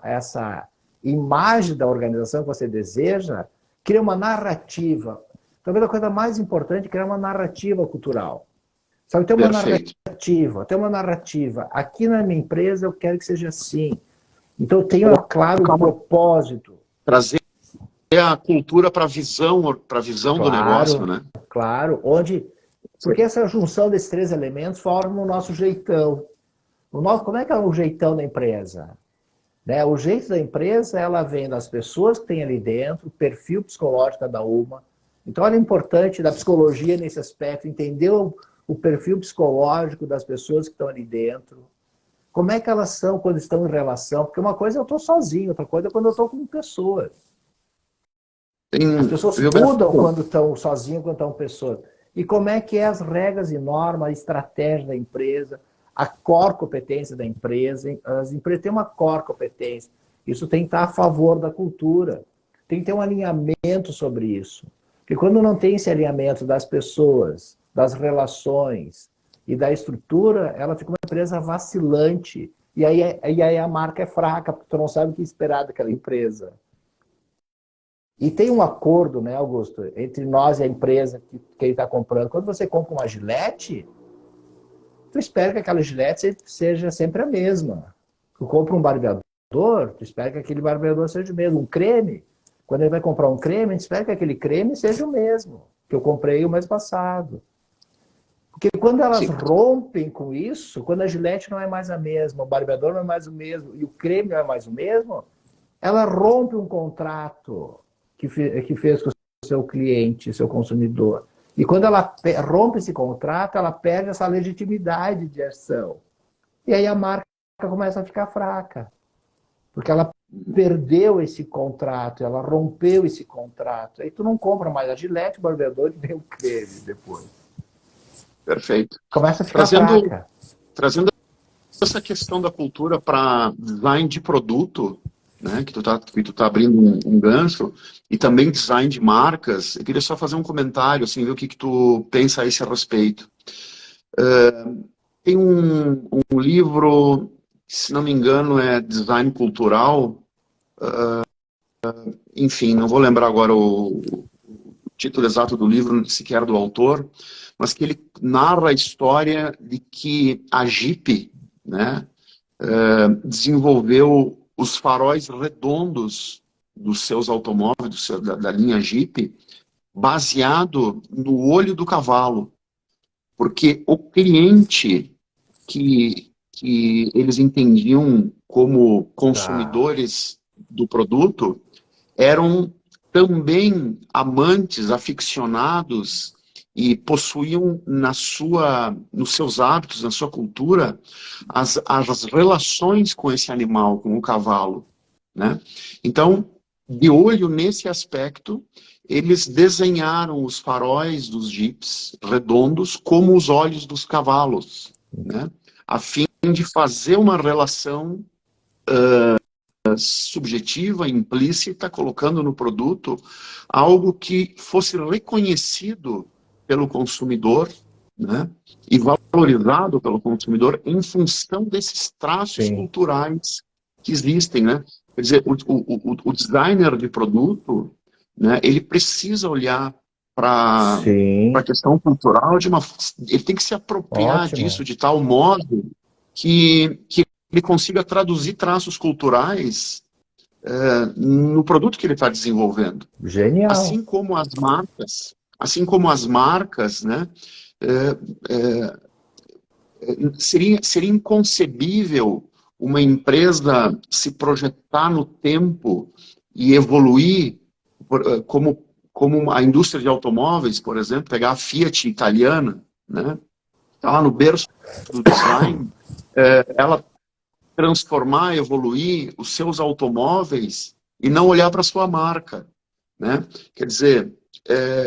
essa imagem da organização que você deseja, cria uma narrativa. Talvez a coisa mais importante é criar uma narrativa cultural. Sabe, Perfeito. tem uma narrativa. Aqui na minha empresa eu quero que seja assim. Então eu tenho, claro, um propósito. Trazer a cultura para a visão do negócio, Claro, né? claro. Porque essa junção desses três elementos forma o nosso jeitão. Como é que é o jeitão da empresa? Né? O jeito da empresa, ela vem das pessoas que tem ali dentro, o perfil psicológico de cada uma. Então, é importante da psicologia nesse aspecto, entender o perfil psicológico das pessoas que estão ali dentro. Como é que elas são quando estão em relação? Porque uma coisa é eu estou sozinho, outra coisa é quando eu estou com pessoas. As pessoas mudam quando estão sozinhas, quando estão com pessoas. E como é que é as regras e normas, a estratégia da empresa, a core competência da empresa. As empresas têm uma core competência. Isso tem que estar a favor da cultura. Tem que ter um alinhamento sobre isso. Porque quando não tem esse alinhamento das pessoas, das relações e da estrutura, ela fica uma empresa vacilante. E aí a marca é fraca, porque tu não sabe o que esperar daquela empresa. E tem um acordo, né, Augusto, entre nós e a empresa que ele está comprando. Quando você compra uma Gillette, tu espera que aquela Gillette seja sempre a mesma. Tu compra um barbeador, tu espera que aquele barbeador seja o mesmo. Um creme, quando ele vai comprar um creme, a gente espera que aquele creme seja o mesmo que eu comprei o mês passado. Porque quando elas rompem com isso, quando a Gillette não é mais a mesma, o barbeador não é mais o mesmo e o creme não é mais o mesmo, ela rompe um contrato que fez com o seu cliente, seu consumidor. E quando ela rompe esse contrato, ela perde essa legitimidade de ação. E aí a marca começa a ficar fraca. Porque ela perdeu esse contrato, ela rompeu esse contrato. Aí tu não compra mais a Gillette, o barbeador e nem o creme depois. Perfeito. Começa a ficar fraca. Trazendo essa questão da cultura para design de produto, né, que tu tá abrindo um gancho, e também design de marcas, eu queria só fazer um comentário, assim, ver o que tu pensa a esse respeito. Tem um livro, se não me engano, é Design Cultural, enfim, não vou lembrar agora o título exato do livro, sequer do autor, mas que ele narra a história de que a Jeep, né, desenvolveu os faróis redondos dos seus automóveis, da linha Jeep, baseado no olho do cavalo. Porque o cliente que eles entendiam como consumidores do produto eram também amantes, aficionados e possuíam nos seus hábitos, na sua cultura, as relações com esse animal, com o cavalo, né? Então, de olho nesse aspecto, eles desenharam os faróis dos jipes redondos como os olhos dos cavalos, né? A fim de fazer uma relação subjetiva, implícita, colocando no produto algo que fosse reconhecido pelo consumidor, né, e valorizado pelo consumidor em função desses traços culturais que existem, né? Quer dizer, o designer de produto, né, ele precisa olhar para a questão cultural ele tem que se apropriar disso de tal modo que ele consiga traduzir traços culturais no produto que ele está desenvolvendo. Genial. Assim como as marcas, né, seria inconcebível uma empresa se projetar no tempo e evoluir como a indústria de automóveis, por exemplo, pegar a Fiat italiana, né, está lá no berço do design, ela transformar, evoluir os seus automóveis e não olhar para a sua marca, né? Quer dizer,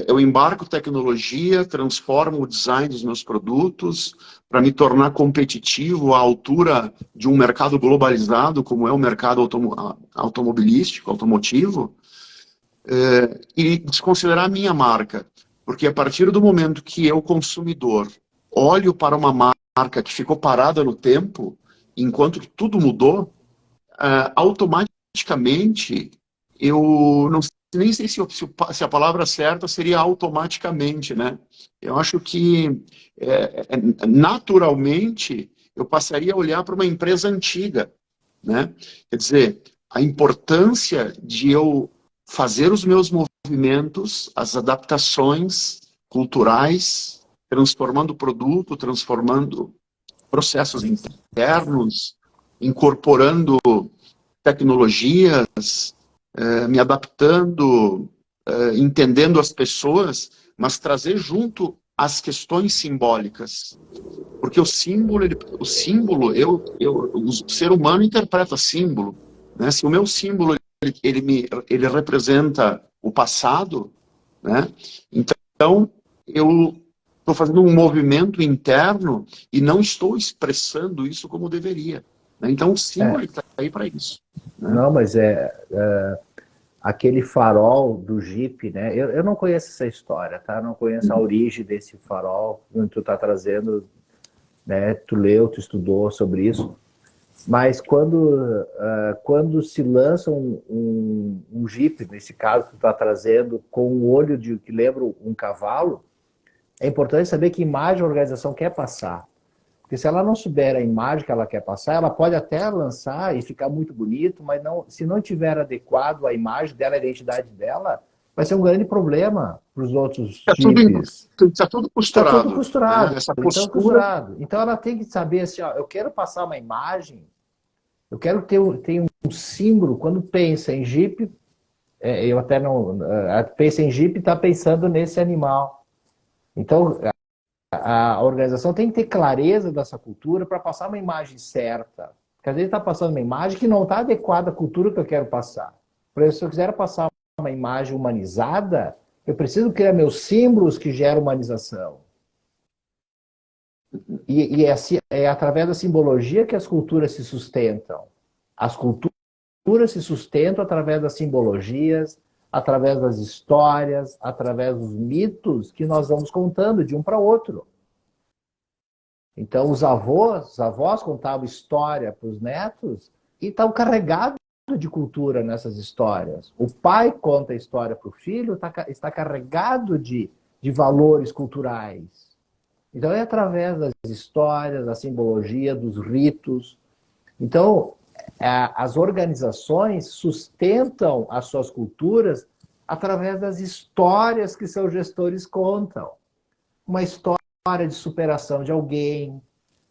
eu embarco tecnologia, transformo o design dos meus produtos para me tornar competitivo à altura de um mercado globalizado, como é o mercado automobilístico, automotivo, e desconsiderar a minha marca. Porque a partir do momento que eu, consumidor, olho para uma marca que ficou parada no tempo, enquanto que tudo mudou, automaticamente, eu não nem sei se a palavra certa seria automaticamente, né? Eu acho que, naturalmente, eu passaria a olhar para uma empresa antiga, né? Quer dizer, a importância de eu fazer os meus movimentos, as adaptações culturais, transformando o produto, transformando processos internos, incorporando tecnologias, me adaptando, entendendo as pessoas, mas trazer junto as questões simbólicas. Porque o símbolo, o ser humano interpreta símbolo, né? Se o meu símbolo ele representa o passado, né? Então eu estou fazendo um movimento interno e não estou expressando isso como deveria, né? Então o símbolo está aí para isso, né? Não, mas aquele farol do Jeep, né? Eu não conheço essa história, tá? Não conheço a origem desse farol, onde tu está trazendo, né? Tu leu, tu estudou sobre isso. Mas quando se lança um Jeep, nesse caso tu está trazendo, com um olho que lembra um cavalo, é importante saber que imagem a organização quer passar. Porque se ela não souber a imagem que ela quer passar, ela pode até lançar e ficar muito bonito, mas não, se não tiver adequado a imagem dela, a identidade dela, vai ser um grande problema para os outros Jeeps. Está tudo Está costurado. tudo costurado. Né? Essa Então, postura. costurado. Então ela tem que saber assim, ó, eu quero passar uma imagem, eu quero ter um símbolo. Quando pensa em Jeep, eu até não... pensa em Jeep, está pensando nesse animal. Então, a organização tem que ter clareza dessa cultura para passar uma imagem certa. Porque às vezes está passando uma imagem que não está adequada à cultura que eu quero passar. Por exemplo, se eu quiser passar uma imagem humanizada, eu preciso criar meus símbolos que geram humanização. E é através da simbologia que as culturas se sustentam. As culturas se sustentam através das simbologias, através das histórias, através dos mitos que nós vamos contando de um para outro. Então, os avós contavam história para os netos e estavam carregados de cultura nessas histórias. O pai conta a história para o filho, está carregado de valores culturais. Então, é através das histórias, da simbologia, dos ritos. Então, as organizações sustentam as suas culturas através das histórias que seus gestores contam. Uma história de superação de alguém,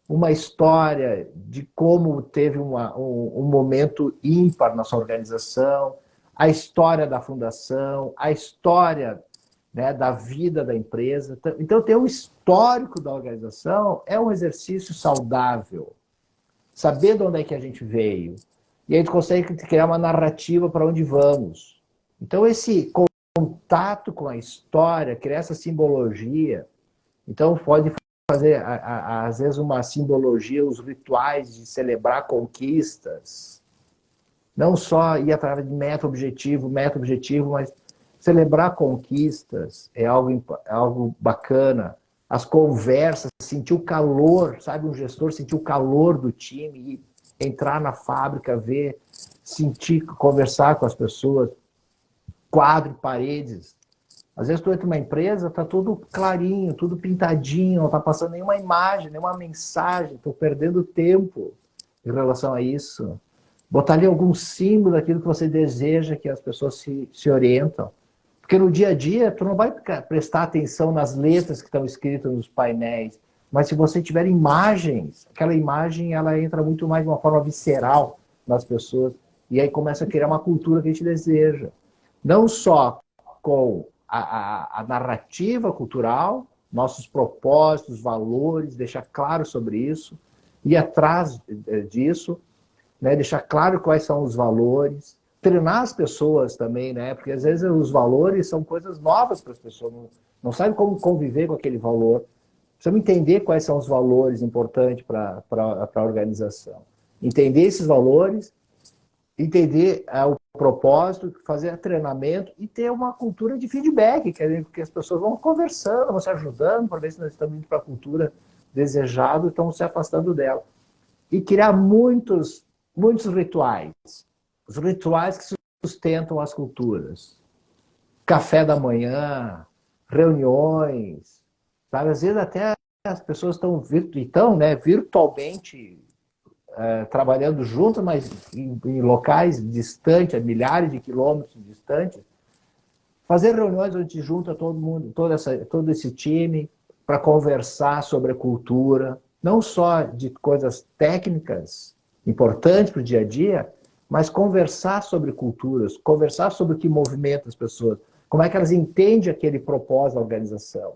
uma história de como teve um momento ímpar na sua organização, a história da fundação, a história, né, da vida da empresa. Então, ter um histórico da organização é um exercício saudável. Saber de onde é que a gente veio. E a gente consegue criar uma narrativa para onde vamos. Então, esse contato com a história, criar essa simbologia. Então, pode fazer, às vezes, uma simbologia, os rituais de celebrar conquistas. Não só ir através de meta-objetivo, mas celebrar conquistas é algo bacana. As conversas, sentir o calor, sabe? Um gestor sentir o calor do time, e entrar na fábrica, ver, sentir, conversar com as pessoas, quadro, paredes. Às vezes tu entra numa empresa, tá tudo clarinho, tudo pintadinho, não tá passando nenhuma imagem, nenhuma mensagem, tô perdendo tempo em relação a isso. Botar ali algum símbolo daquilo que você deseja que as pessoas se orientam. Porque no dia a dia, tu não vai prestar atenção nas letras que estão escritas nos painéis, mas se você tiver imagens, aquela imagem ela entra muito mais de uma forma visceral nas pessoas, e aí começa a criar uma cultura que a gente deseja. Não só com a narrativa cultural, nossos propósitos, valores, deixar claro sobre isso, ir atrás disso, né, deixar claro quais são os valores, treinar as pessoas também, né, porque às vezes os valores são coisas novas para as pessoas, não sabem como conviver com aquele valor. Precisamos entender quais são os valores importantes para a organização. Entender esses valores, entender o propósito, fazer treinamento e ter uma cultura de feedback, que as pessoas vão conversando, vão se ajudando para ver se nós estamos indo para a cultura desejada e estamos se afastando dela. E criar muitos rituais. Os rituais que sustentam as culturas. Café da manhã, reuniões, sabe? Às vezes até as pessoas estão né, virtualmente trabalhando juntas, mas em locais distantes, a milhares de quilômetros distantes. Fazer reuniões onde junta todo mundo, todo esse time, para conversar sobre a cultura, não só de coisas técnicas importantes para o dia a dia, mas conversar sobre culturas, conversar sobre o que movimenta as pessoas, como é que elas entendem aquele propósito da organização.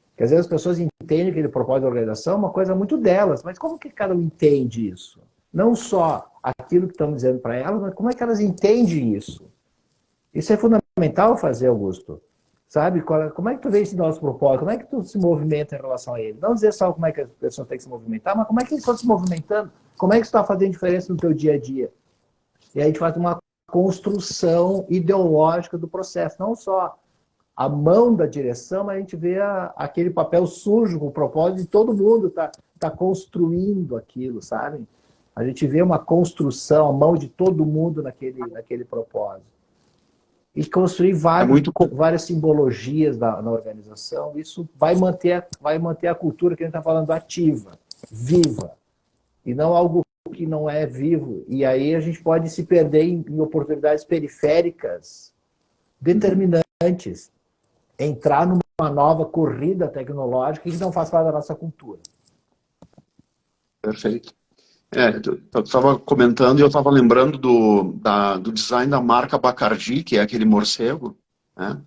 Porque às vezes as pessoas entendem aquele propósito da organização, uma coisa muito delas, mas como que cada um entende isso? Não só aquilo que estamos dizendo para elas, mas como é que elas entendem isso? Isso é fundamental fazer, Augusto. Sabe? Como é que tu vê esse nosso propósito? Como é que tu se movimenta em relação a ele? Não dizer só como é que as pessoas têm que se movimentar, mas como é que eles estão se movimentando? Como é que isso está fazendo diferença no teu dia a dia? E aí a gente faz uma construção ideológica do processo, não só a mão da direção, mas a gente vê aquele papel sujo com o propósito de todo mundo tá construindo aquilo, sabe? A gente vê uma construção, a mão de todo mundo naquele propósito. E construir várias simbologias na organização, isso vai manter a cultura que a gente está falando ativa, viva, e não algo que não é vivo. E aí a gente pode se perder em oportunidades periféricas determinantes, entrar numa nova corrida tecnológica que não faz parte da nossa cultura. Perfeito. Eu estava comentando e eu estava lembrando do design da marca Bacardi, que é aquele morcego, né?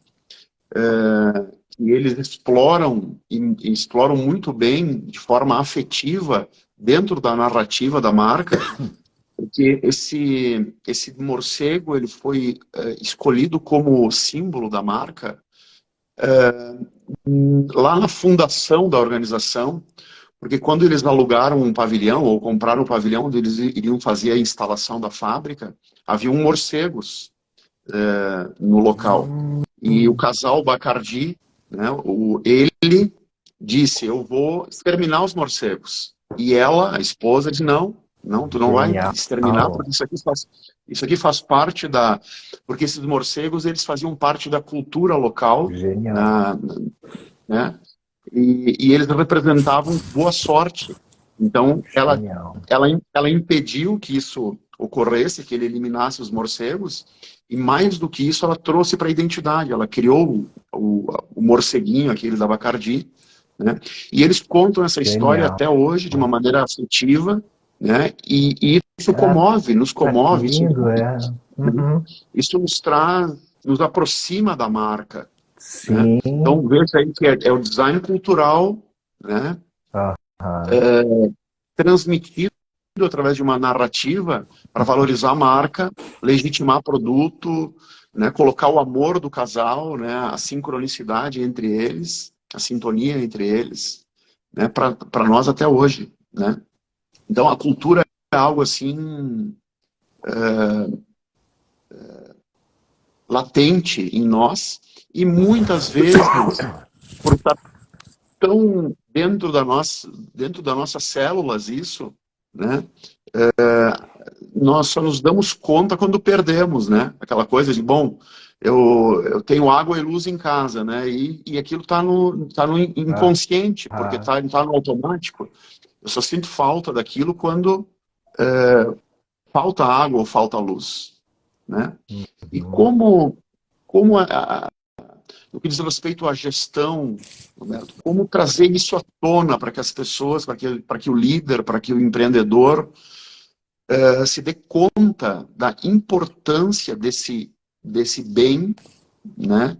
E eles exploram muito bem, de forma afetiva, dentro da narrativa da marca, porque esse morcego ele foi escolhido como símbolo da marca lá na fundação da organização, porque quando eles alugaram um pavilhão ou compraram um pavilhão onde eles iriam fazer a instalação da fábrica, haviam morcegos no local. E o casal Bacardi, né, ele disse, eu vou exterminar os morcegos. E ela, a esposa, disse, não, tu não vai exterminar, porque isso aqui faz parte da... Porque esses morcegos, eles faziam parte da cultura local, né? E eles representavam boa sorte. Então, ela impediu que isso ocorresse, que ele eliminasse os morcegos, e mais do que isso, ela trouxe para a identidade. Ela criou o morceguinho, aquele da Bacardi, né? E eles contam essa história até hoje de uma maneira afetiva, né? E isso nos comove. Lindo, Isso nos aproxima da marca. Sim. Né? Então, veja aí que é o design cultural, né? Transmitido através de uma narrativa para valorizar a marca, legitimar produto, né? Colocar o amor do casal, né? A sincronicidade entre eles, a sintonia entre eles, né? Para nós até hoje. Né? Então, a cultura é algo assim latente em nós, e muitas vezes, por estar tão dentro das nossas células isso, né? Nós só nos damos conta quando perdemos, né? Aquela coisa de, bom, eu tenho água e luz em casa, né? E aquilo está no inconsciente, porque tá no automático. Eu só sinto falta daquilo quando falta água ou falta luz, né? E como no que diz respeito à gestão, Roberto, como trazer isso à tona para que as pessoas, para que o líder, para que o empreendedor se dê conta da importância desse bem, né,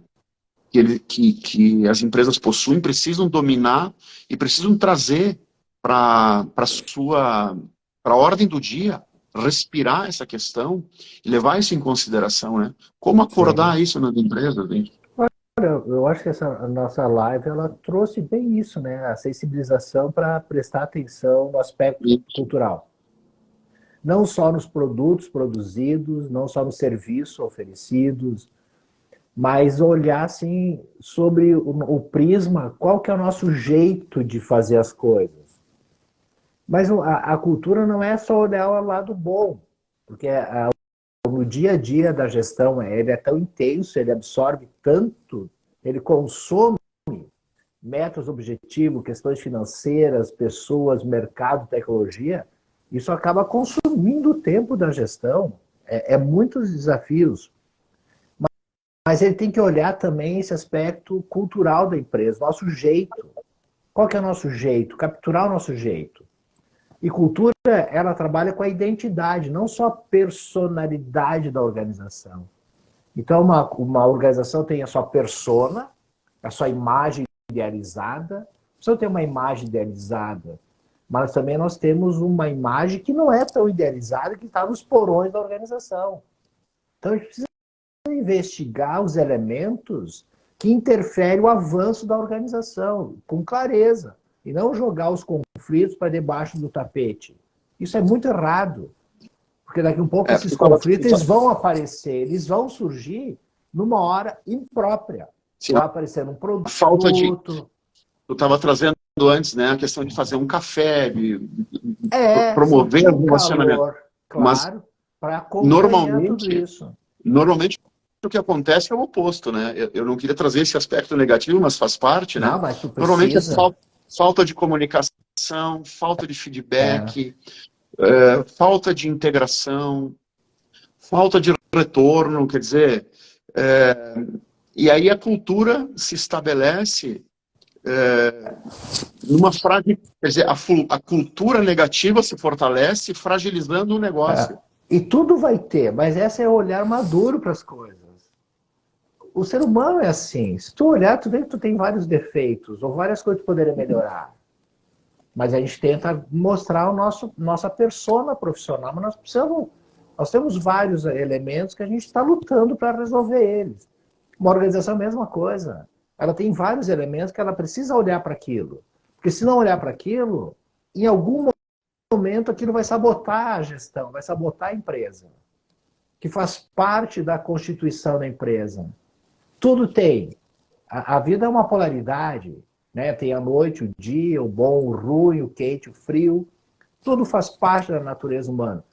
que as empresas possuem, precisam dominar e precisam trazer para a ordem do dia, respirar essa questão e levar isso em consideração, né? Como acordar isso nas empresas, gente? Eu acho que a nossa live ela trouxe bem isso, né? A sensibilização para prestar atenção no aspecto cultural. não só nos produtos produzidos, não só nos serviços oferecidos, mas olhar assim sobre o prisma, qual que é o nosso jeito de fazer as coisas. Mas a cultura não é só olhar o lado bom, porque no dia a dia da gestão ele é tão intenso, ele absorve tanto, ele consome metas, objetivos, questões financeiras, pessoas, mercado, tecnologia, isso acaba consumindo o tempo da gestão. É muitos desafios. Mas ele tem que olhar também esse aspecto cultural da empresa, nosso jeito. Qual que é o nosso jeito? Capturar o nosso jeito. E cultura, ela trabalha com a identidade, não só a personalidade da organização. Então, uma organização tem a sua persona, a sua imagem idealizada. Se eu tenho uma imagem idealizada, mas também nós temos uma imagem que não é tão idealizada, que está nos porões da organização. Então, a gente precisa investigar os elementos que interferem o avanço da organização, com clareza, e não jogar os conflitos para debaixo do tapete. Isso é muito errado, porque daqui a um pouco esses conflitos eles vão aparecer, eles vão surgir numa hora imprópria. Sim, vai aparecer um produto. Falta de... Eu estava trazendo antes, né, a questão de fazer um café, de promover o relacionamento. Claro, para acompanhar tudo isso. Normalmente o que acontece é o oposto, né? Eu não queria trazer esse aspecto negativo, mas faz parte, né? Não, mas tu precisa. Normalmente é falta de comunicação, falta de feedback, falta de integração, falta de retorno, quer dizer... E aí a cultura se estabelece numa frase, quer dizer, a cultura negativa se fortalece fragilizando o negócio. E tudo vai ter, mas esse é o olhar maduro para as coisas. O ser humano é assim, se tu olhar, tu vê que tu tem vários defeitos, ou várias coisas que tu poderia melhorar. Mas a gente tenta mostrar nossa persona profissional, mas nós temos vários elementos que a gente está lutando para resolver eles. Uma organização é a mesma coisa. Ela tem vários elementos que ela precisa olhar para aquilo. Porque se não olhar para aquilo, em algum momento aquilo vai sabotar a gestão, vai sabotar a empresa. Que faz parte da constituição da empresa. Tudo tem. A vida é uma polaridade. Né? Tem a noite, o dia, o bom, o ruim, o quente, o frio. Tudo faz parte da natureza humana.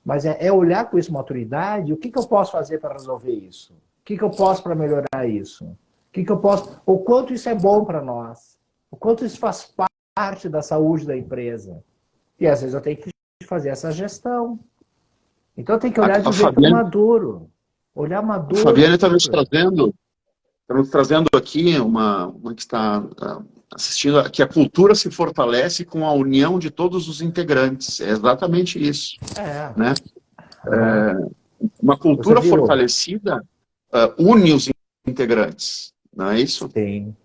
Mas é olhar com isso maturidade, o que eu posso fazer para resolver isso? O que eu posso para melhorar isso? O que eu posso... O quanto isso é bom para nós? O quanto isso faz parte da saúde da empresa? E às vezes eu tenho que fazer essa gestão. Então eu tenho que olhar de um jeito maduro. Olhar maduro. A Fabiana está nos trazendo aqui uma que está assistindo, que a cultura se fortalece com a união de todos os integrantes. É exatamente isso. Né? Uma cultura fortalecida une os integrantes, não é isso? Sim,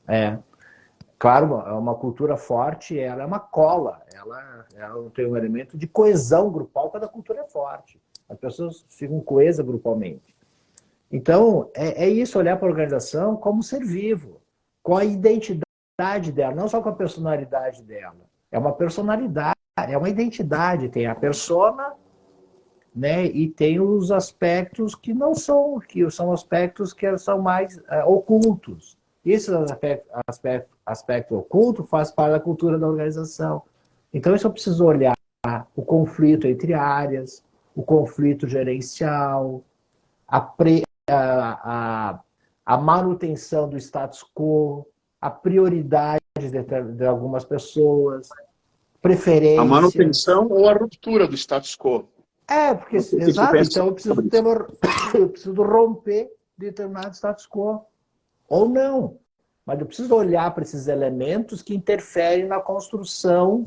Claro, é uma cultura forte, ela é uma cola, ela tem um elemento de coesão grupal quando a cultura é forte. As pessoas ficam coesas grupalmente. Então, é isso, olhar para a organização como ser vivo, com a identidade dela, não só com a personalidade dela. É uma personalidade, é uma identidade, tem a persona, né, e tem os aspectos que não são, que são aspectos que são mais ocultos. Esse aspecto oculto faz parte da cultura da organização. Então, isso eu preciso olhar o conflito entre áreas, o conflito gerencial, a manutenção do status quo, a prioridade de algumas pessoas, preferências. A manutenção ou a ruptura do status quo. Porque, exato, então eu preciso romper determinado status quo. Ou não. Mas eu preciso olhar para esses elementos que interferem na construção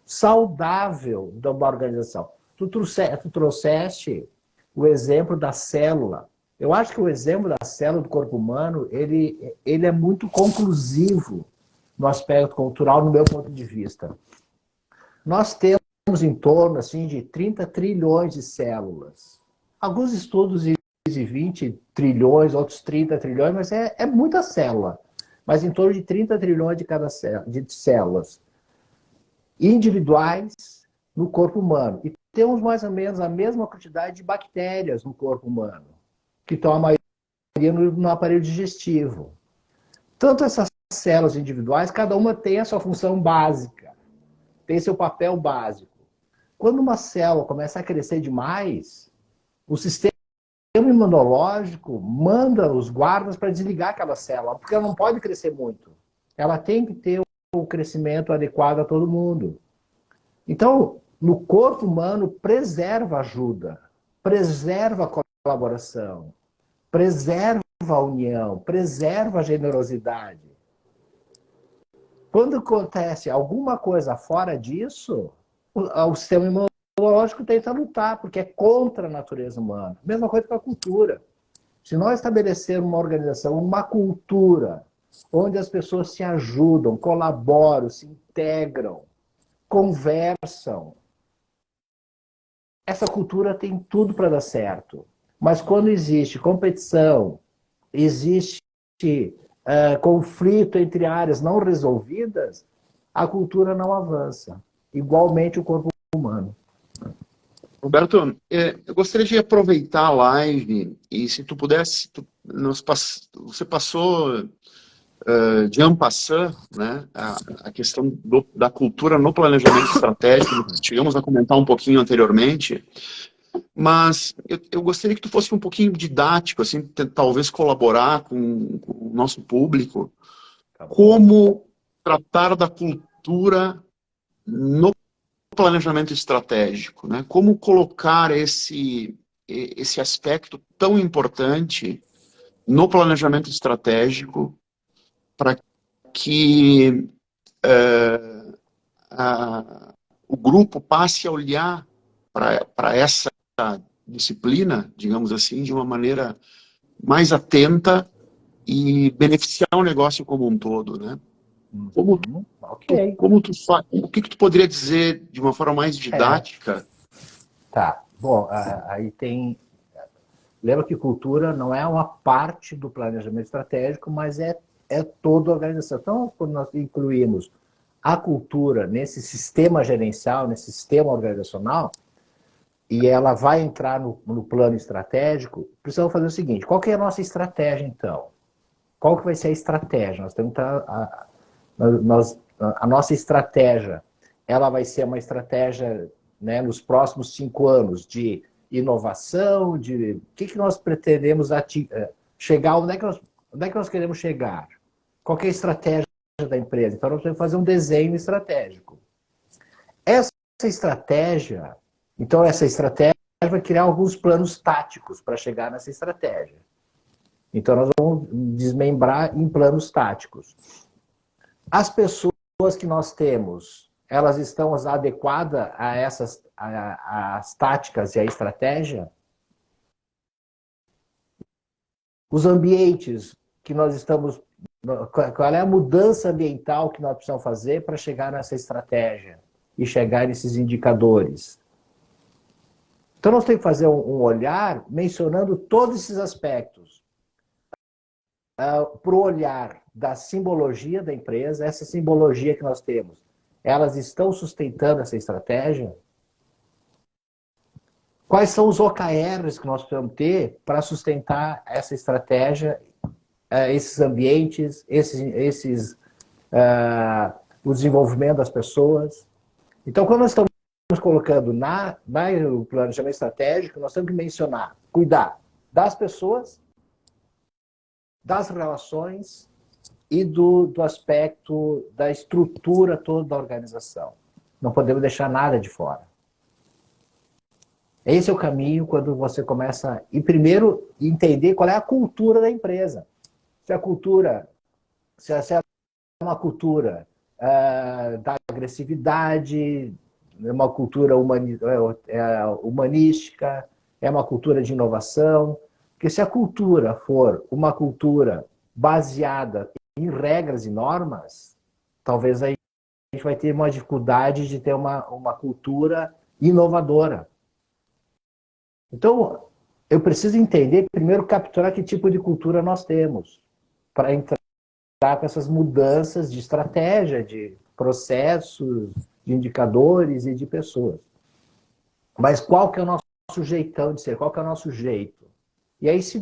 saudável de uma organização. Tu trouxeste o exemplo da célula. Eu acho que o exemplo da célula do corpo humano, ele é muito conclusivo no aspecto cultural, no meu ponto de vista. Nós temos em torno assim, de 30 trilhões de células. Alguns estudos dizem 20 trilhões, outros 30 trilhões, mas é muita célula. Mas em torno de 30 trilhões de células individuais no corpo humano. E temos mais ou menos a mesma quantidade de bactérias no corpo humano, que estão a maioria no aparelho digestivo. Tanto essas células individuais, cada uma tem a sua função básica, tem seu papel básico. Quando uma célula começa a crescer demais, o sistema imunológico manda os guardas para desligar aquela célula, porque ela não pode crescer muito. Ela tem que ter o crescimento adequado a todo mundo. Então, no corpo humano, preserva a ajuda, preserva a colaboração, preserva a união, preserva a generosidade. Quando acontece alguma coisa fora disso, o sistema imunológico tenta lutar, porque é contra a natureza humana. Mesma coisa com a cultura. Se nós estabelecermos uma organização, uma cultura, onde as pessoas se ajudam, colaboram, se integram, conversam, essa cultura tem tudo para dar certo. Mas quando existe competição, existe conflito entre áreas não resolvidas, a cultura não avança. Igualmente o corpo humano. Roberto, eu gostaria de aproveitar a live e se tu pudesse, você passou de en passant, né, a questão da cultura no planejamento estratégico, chegamos a comentar um pouquinho anteriormente, mas eu gostaria que tu fosse um pouquinho didático, assim, talvez colaborar com o nosso público, como tratar da cultura no planejamento estratégico, né? Como colocar esse aspecto tão importante no planejamento estratégico para que o grupo passe a olhar para essa disciplina, digamos assim, de uma maneira mais atenta e beneficiar o negócio como um todo, né? Ok. O que tu poderia dizer de uma forma mais didática? Tá. Bom, aí tem... Lembra que cultura não é uma parte do planejamento estratégico, mas é toda a organização. Então, quando nós incluímos a cultura nesse sistema gerencial, nesse sistema organizacional, e ela vai entrar no plano estratégico, precisamos fazer o seguinte: qual que é a nossa estratégia, então? Qual que vai ser a estratégia? Nós temos que a nossa estratégia, ela vai ser uma estratégia, né, nos próximos 5 anos de inovação, de o que nós pretendemos chegar, onde é que nós queremos chegar? Qual que é a estratégia da empresa? Então nós temos que fazer um desenho estratégico. Essa estratégia vai criar alguns planos táticos para chegar nessa estratégia. Então nós vamos desmembrar em planos táticos. As pessoas que nós temos, elas estão adequadas a as táticas e a estratégia? Os ambientes que nós estamos... Qual é a mudança ambiental que nós precisamos fazer para chegar nessa estratégia e chegar nesses indicadores? Então nós temos que fazer um olhar mencionando todos esses aspectos. Para o olhar da simbologia da empresa, essa simbologia que nós temos, elas estão sustentando essa estratégia? Quais são os OKRs que nós precisamos ter para sustentar essa estratégia, esses ambientes, o desenvolvimento das pessoas? Então, quando nós estamos colocando no planejamento estratégico, nós temos que mencionar, cuidar das pessoas, das relações e do aspecto da estrutura toda da organização. Não podemos deixar nada de fora. Esse é o caminho quando você começa a, primeiro, entender qual é a cultura da empresa. Se a cultura, se é uma cultura da agressividade, é uma cultura humanística, é uma cultura de inovação. Porque se a cultura for uma cultura baseada em regras e normas, talvez aí a gente vai ter uma dificuldade de ter uma cultura inovadora. Então, eu preciso entender, primeiro, capturar que tipo de cultura nós temos, para entrar com essas mudanças de estratégia, de processos, de indicadores e de pessoas. Mas qual que é o nosso jeitão de ser? Qual que é o nosso jeito? E aí, se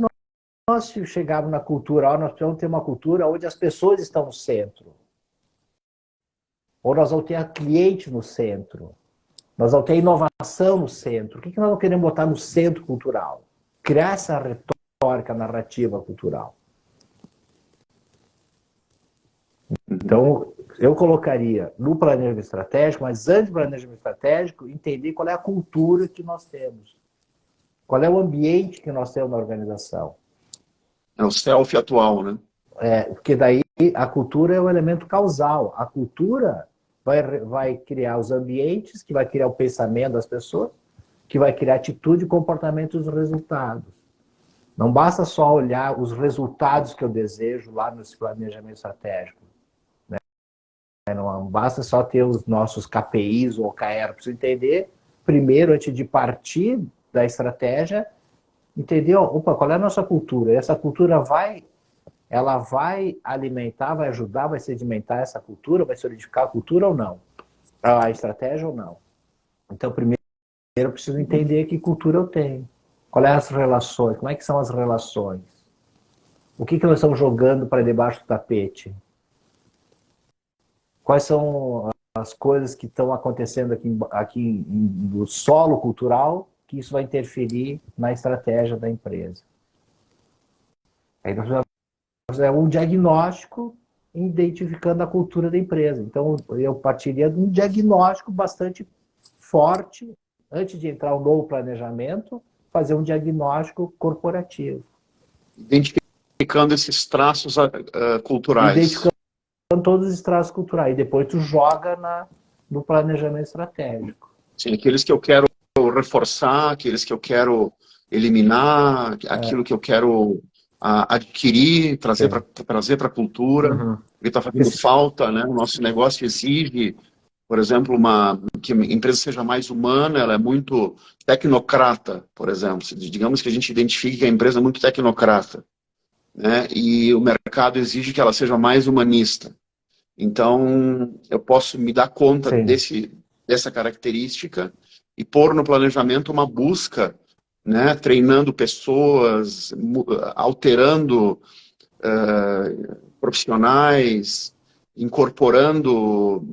nós chegarmos na cultura, nós precisamos ter uma cultura onde as pessoas estão no centro. Ou nós vamos ter a cliente no centro. Nós vamos ter a inovação no centro. O que nós queremos botar no centro cultural? Criar essa retórica narrativa cultural. Então, eu colocaria no planejamento estratégico, mas antes do planejamento estratégico, entender qual é a cultura que nós temos. Qual é o ambiente que nós temos na organização. É o self atual, né? Porque daí a cultura é o elemento causal. A cultura vai criar os ambientes, que vai criar o pensamento das pessoas, que vai criar atitude, comportamento e os resultados. Não basta só olhar os resultados que eu desejo lá nesse planejamento estratégico. Né? Não basta só ter os nossos KPIs ou OKR. Preciso entender, primeiro, antes de partir da estratégia, entender, opa, qual é a nossa cultura? Essa cultura ela vai alimentar, vai ajudar, vai sedimentar essa cultura, vai solidificar a cultura ou não? A estratégia ou não? Então, primeiro eu preciso entender que cultura eu tenho. Qual é as relações? Como é que são as relações? O que nós estamos jogando para debaixo do tapete? Quais são as coisas que estão acontecendo aqui no solo cultural que isso vai interferir na estratégia da empresa? Aí nós é um diagnóstico identificando a cultura da empresa. Então, eu partiria de um diagnóstico bastante forte, antes de entrar um novo planejamento, fazer um diagnóstico corporativo. Identificando esses traços culturais. Identificando todos os traços culturais. E depois tu joga no planejamento estratégico. Sim, aqueles que eu quero reforçar, aqueles que eu quero eliminar, aquilo que eu quero adquirir, trazer para a cultura, porque está fazendo falta, né? O nosso negócio exige, por exemplo, que a empresa seja mais humana, ela é muito tecnocrata, por exemplo. Digamos que a gente identifique que a empresa é muito tecnocrata, né? E o mercado exige que ela seja mais humanista. Então, eu posso me dar conta dessa característica e pôr no planejamento uma busca, né, treinando pessoas, alterando profissionais, incorporando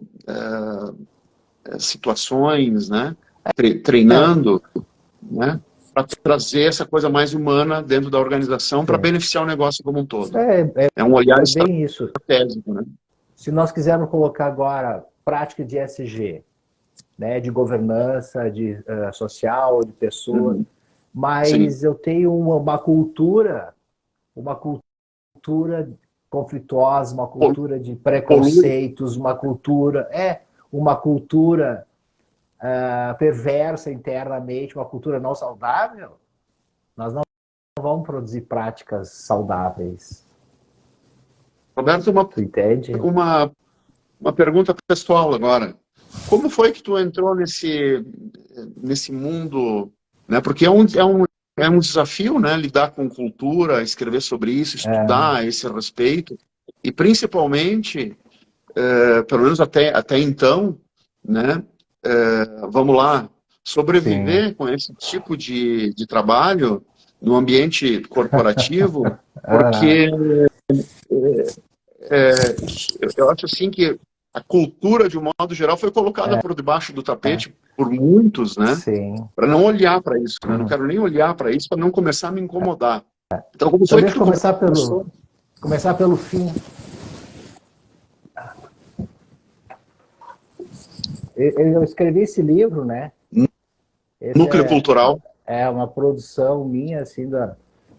situações, né, treinando, né, para trazer essa coisa mais humana dentro da organização para beneficiar o negócio como um todo. É um olhar estratégico, né? Se nós quisermos colocar agora prática de ESG, né, de governança, social, de pessoas, mas eu tenho uma cultura conflituosa, uma cultura de preconceitos, uma cultura perversa internamente, uma cultura não saudável, nós não vamos produzir práticas saudáveis. Roberto, uma pergunta pessoal agora. Como foi que tu entrou nesse mundo, né? Porque é um desafio, né? Lidar com cultura, escrever sobre isso, estudar a esse respeito. E principalmente, pelo menos até então, né? Vamos lá, sobreviver com esse tipo de trabalho no ambiente corporativo, porque eu acho assim que a cultura, de um modo geral, foi colocada por debaixo do tapete por muitos, né? Para não olhar para isso, né? Não quero nem olhar para isso para não começar a me incomodar. Então, como foi que tu começar pelo fim. Eu escrevi esse livro, né? Núcleo Cultural. É uma produção minha, assim,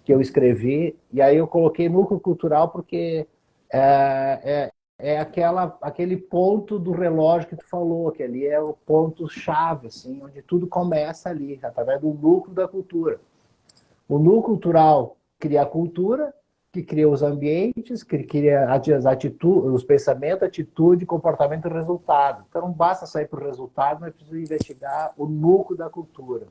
que eu escrevi. E aí eu coloquei Núcleo Cultural porque aquele ponto do relógio que tu falou, que ali é o ponto-chave, assim, onde tudo começa ali, através do núcleo da cultura. O núcleo cultural cria a cultura, que cria os ambientes, que cria as atitudes, os pensamentos, atitude, comportamento e resultado. Então não basta sair para o resultado, mas precisa investigar o núcleo da cultura.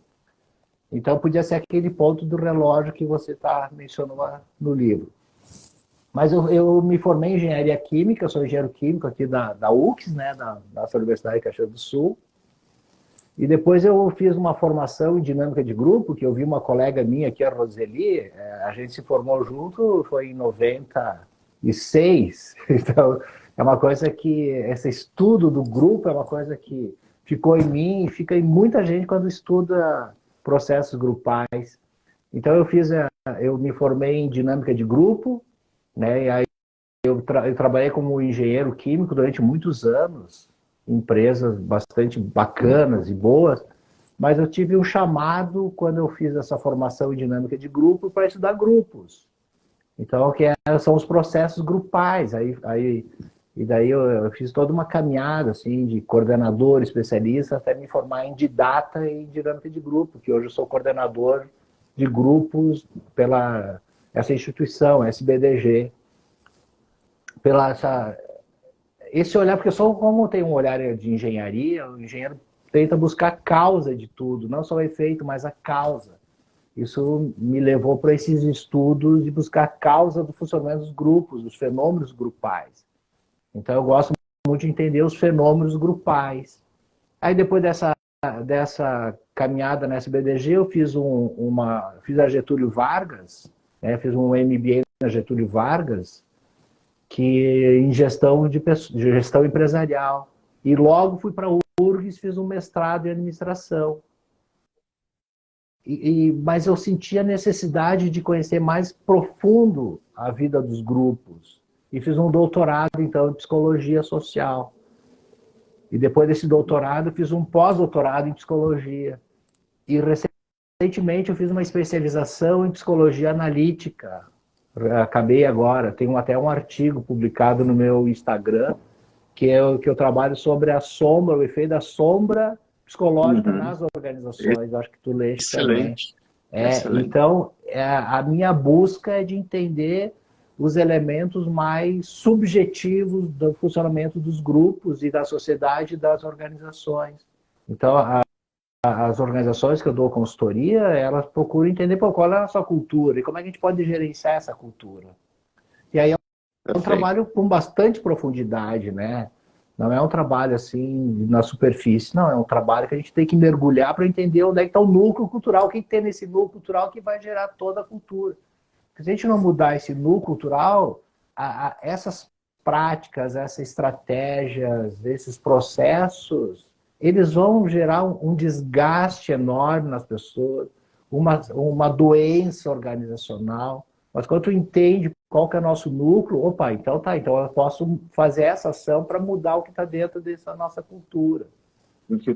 Então podia ser aquele ponto do relógio que você mencionou no livro. Mas eu me formei em engenharia química, eu sou engenheiro químico aqui da UX, né, da Universidade de Caxias do Sul. E depois eu fiz uma formação em dinâmica de grupo, que eu vi uma colega minha aqui, a Roseli, a gente se formou junto, foi em 96. Então, é uma coisa que, esse estudo do grupo é uma coisa que ficou em mim e fica em muita gente quando estuda processos grupais. Então, eu me formei em dinâmica de grupo, né? E aí eu trabalhei como engenheiro químico durante muitos anos, em empresas bastante bacanas e boas, mas eu tive um chamado quando eu fiz essa formação em dinâmica de grupo para estudar grupos. Então, são os processos grupais. E daí eu fiz toda uma caminhada assim, de coordenador, especialista, até me formar em didata e em dinâmica de grupo, que hoje eu sou coordenador de grupos pela essa instituição, SBDG. Esse olhar, porque só como tem um olhar de engenharia, o engenheiro tenta buscar a causa de tudo, não só o efeito, mas a causa. Isso me levou para esses estudos de buscar a causa do funcionamento dos grupos, dos fenômenos grupais. Então eu gosto muito de entender os fenômenos grupais. Aí depois dessa caminhada na SBDG, eu fiz a Getúlio Vargas, né, fiz um MBA na Getúlio Vargas, que em gestão empresarial. E logo fui para a URGS, fiz um mestrado em administração. Mas eu senti a necessidade de conhecer mais profundo a vida dos grupos. E fiz um doutorado, então, em psicologia social. E depois desse doutorado, fiz um pós-doutorado em psicologia. E recentemente eu fiz uma especialização em psicologia analítica. Acabei agora, tenho até um artigo publicado no meu Instagram, que eu trabalho sobre a sombra, o efeito da sombra psicológica nas organizações. Acho que tu leste também. Excelente. Então, a minha busca é de entender os elementos mais subjetivos do funcionamento dos grupos e da sociedade e das organizações. Então, as organizações que eu dou consultoria, elas procuram entender qual é a sua cultura e como é que a gente pode gerenciar essa cultura. E aí é um trabalho com bastante profundidade, né? Não é um trabalho assim na superfície, não. É um trabalho que a gente tem que mergulhar para entender onde é que está o núcleo cultural, o que tem nesse núcleo cultural que vai gerar toda a cultura. Porque se a gente não mudar esse núcleo cultural, essas práticas, essas estratégias, esses processos, eles vão gerar um desgaste enorme nas pessoas, uma doença organizacional. Mas quando tu entende qual que é o nosso núcleo, opa, então tá, então eu posso fazer essa ação para mudar o que está dentro dessa nossa cultura.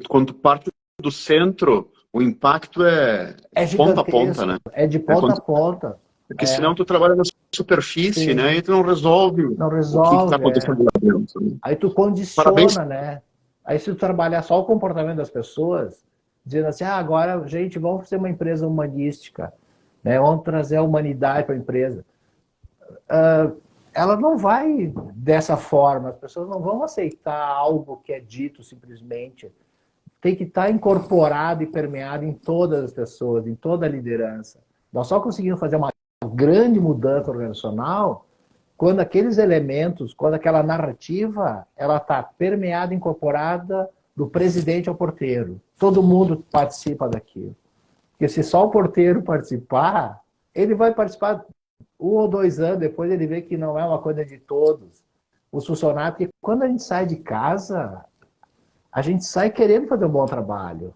Quando tu parte do centro, o impacto é ponta a ponta, né? É de ponta a ponta. Porque senão tu trabalha na superfície, sim, né? E tu não resolve o que está acontecendo lá dentro. Né? Aí tu condiciona, né? Aí se tu trabalhar só o comportamento das pessoas, dizendo assim, agora, gente, vamos ser uma empresa humanística, né? Vamos trazer a humanidade para a empresa. Ela não vai dessa forma, as pessoas não vão aceitar algo que é dito simplesmente. Tem que estar incorporado e permeado em todas as pessoas, em toda a liderança. Nós só conseguimos fazer uma grande mudança organizacional quando aqueles elementos, quando aquela narrativa, ela está permeada, incorporada do presidente ao porteiro. Todo mundo participa daquilo. Porque se só o porteiro participar, ele vai participar 1 ou 2 anos, depois ele vê que não é uma coisa de todos. Os funcionários, porque quando a gente sai de casa, a gente sai querendo fazer um bom trabalho.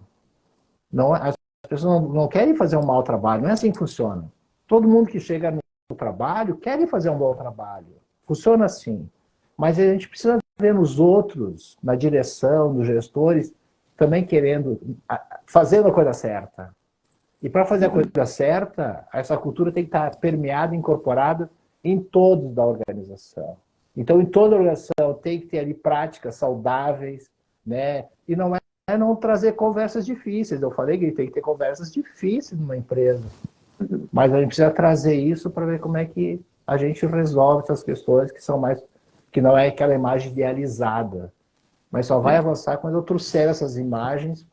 Não, as pessoas não querem fazer um mau trabalho, não é assim que funciona. Todo mundo que chega no trabalho quer fazer um bom trabalho. Funciona assim. Mas a gente precisa ver nos outros, na direção, nos gestores, também querendo, fazendo a coisa certa. E para fazer a coisa certa, essa cultura tem que estar permeada, incorporada em todos da organização. Então, em toda a organização tem que ter ali práticas saudáveis, né? E não é não trazer conversas difíceis. Eu falei que tem que ter conversas difíceis numa empresa. Mas a gente precisa trazer isso para ver como é que a gente resolve essas questões que não é aquela imagem idealizada. Mas só vai avançar quando eu trouxer essas imagens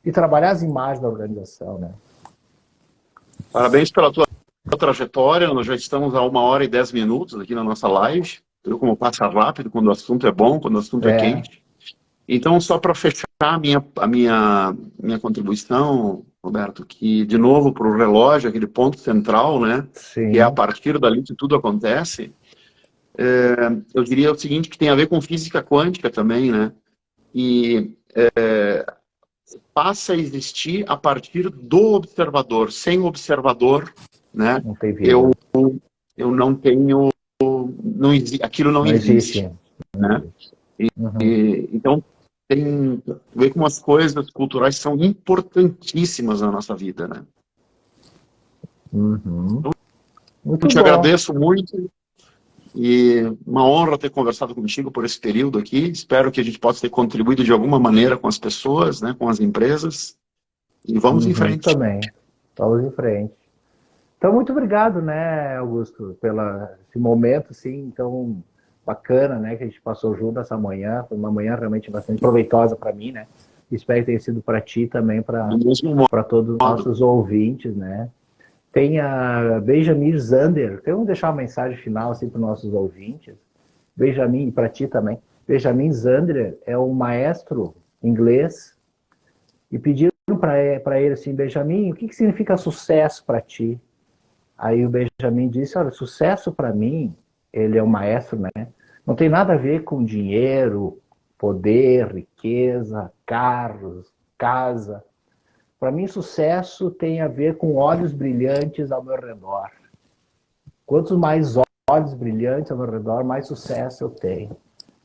e trabalhar as imagens da organização, né? Parabéns pela tua trajetória. Nós já estamos a 1h10 aqui na nossa live. Viu como passa rápido quando o assunto é bom, quando o assunto é quente. Então, só para fechar a minha contribuição, Roberto, que, de novo, para o relógio, aquele ponto central, né, Sim. que é a partir dali que tudo acontece, eu diria o seguinte, que tem a ver com física quântica também, né, e passa a existir a partir do observador. Sem o observador, né, Não tem vida. eu não tenho, aquilo não existe, né? Então, tem a ver com as coisas culturais são importantíssimas na nossa vida, né? Muito Eu te bom. agradeço muito e uma honra ter conversado contigo por esse período aqui. Espero que a gente possa ter contribuído de alguma maneira com as pessoas, né, com as empresas. E vamos em frente. Também. Vamos em frente. Então, muito obrigado, né, Augusto, pelo esse momento, assim, tão bacana, né, que a gente passou junto essa manhã. Foi uma manhã realmente bastante proveitosa para mim, né? Espero que tenha sido para ti também, para todos os nossos ouvintes, né? Tem a Benjamin Zander. Vamos deixar uma mensagem final assim, para os nossos ouvintes. Benjamin, e para ti também. Benjamin Zander é um maestro inglês e pediram para ele assim, Benjamin, o que significa sucesso para ti? Aí o Benjamin disse, olha, sucesso para mim, ele é um maestro, né? Não tem nada a ver com dinheiro, poder, riqueza, carros, casa. Para mim, sucesso tem a ver com olhos brilhantes ao meu redor. Quantos mais olhos brilhantes ao meu redor, mais sucesso eu tenho.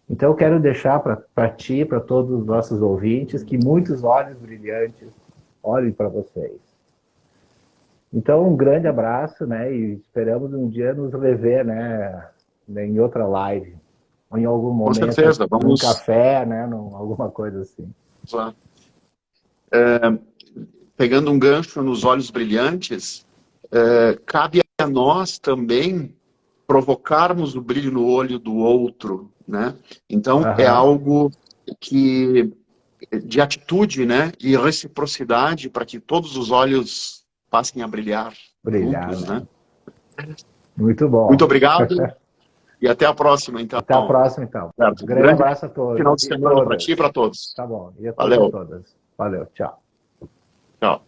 Então, eu quero deixar para ti, para todos os nossos ouvintes, que muitos olhos brilhantes olhem para vocês. Então, um grande abraço, né? E esperamos um dia nos rever, né? Em outra live. Ou em algum momento. Com certeza, vamos. Num café, né? Alguma coisa assim. Pegando um gancho nos olhos brilhantes, cabe a nós também provocarmos o brilho no olho do outro, né? Então, é algo que de atitude, né? E reciprocidade para que todos os olhos passem a brilhar juntos, né? Muito bom. Muito obrigado e até a próxima, então. Até a próxima, então. Certo. Grande abraço a todos. Final de semana para ti e para todos. Tá bom. E a todos Valeu. e todas. Valeu. Tchau. Tchau.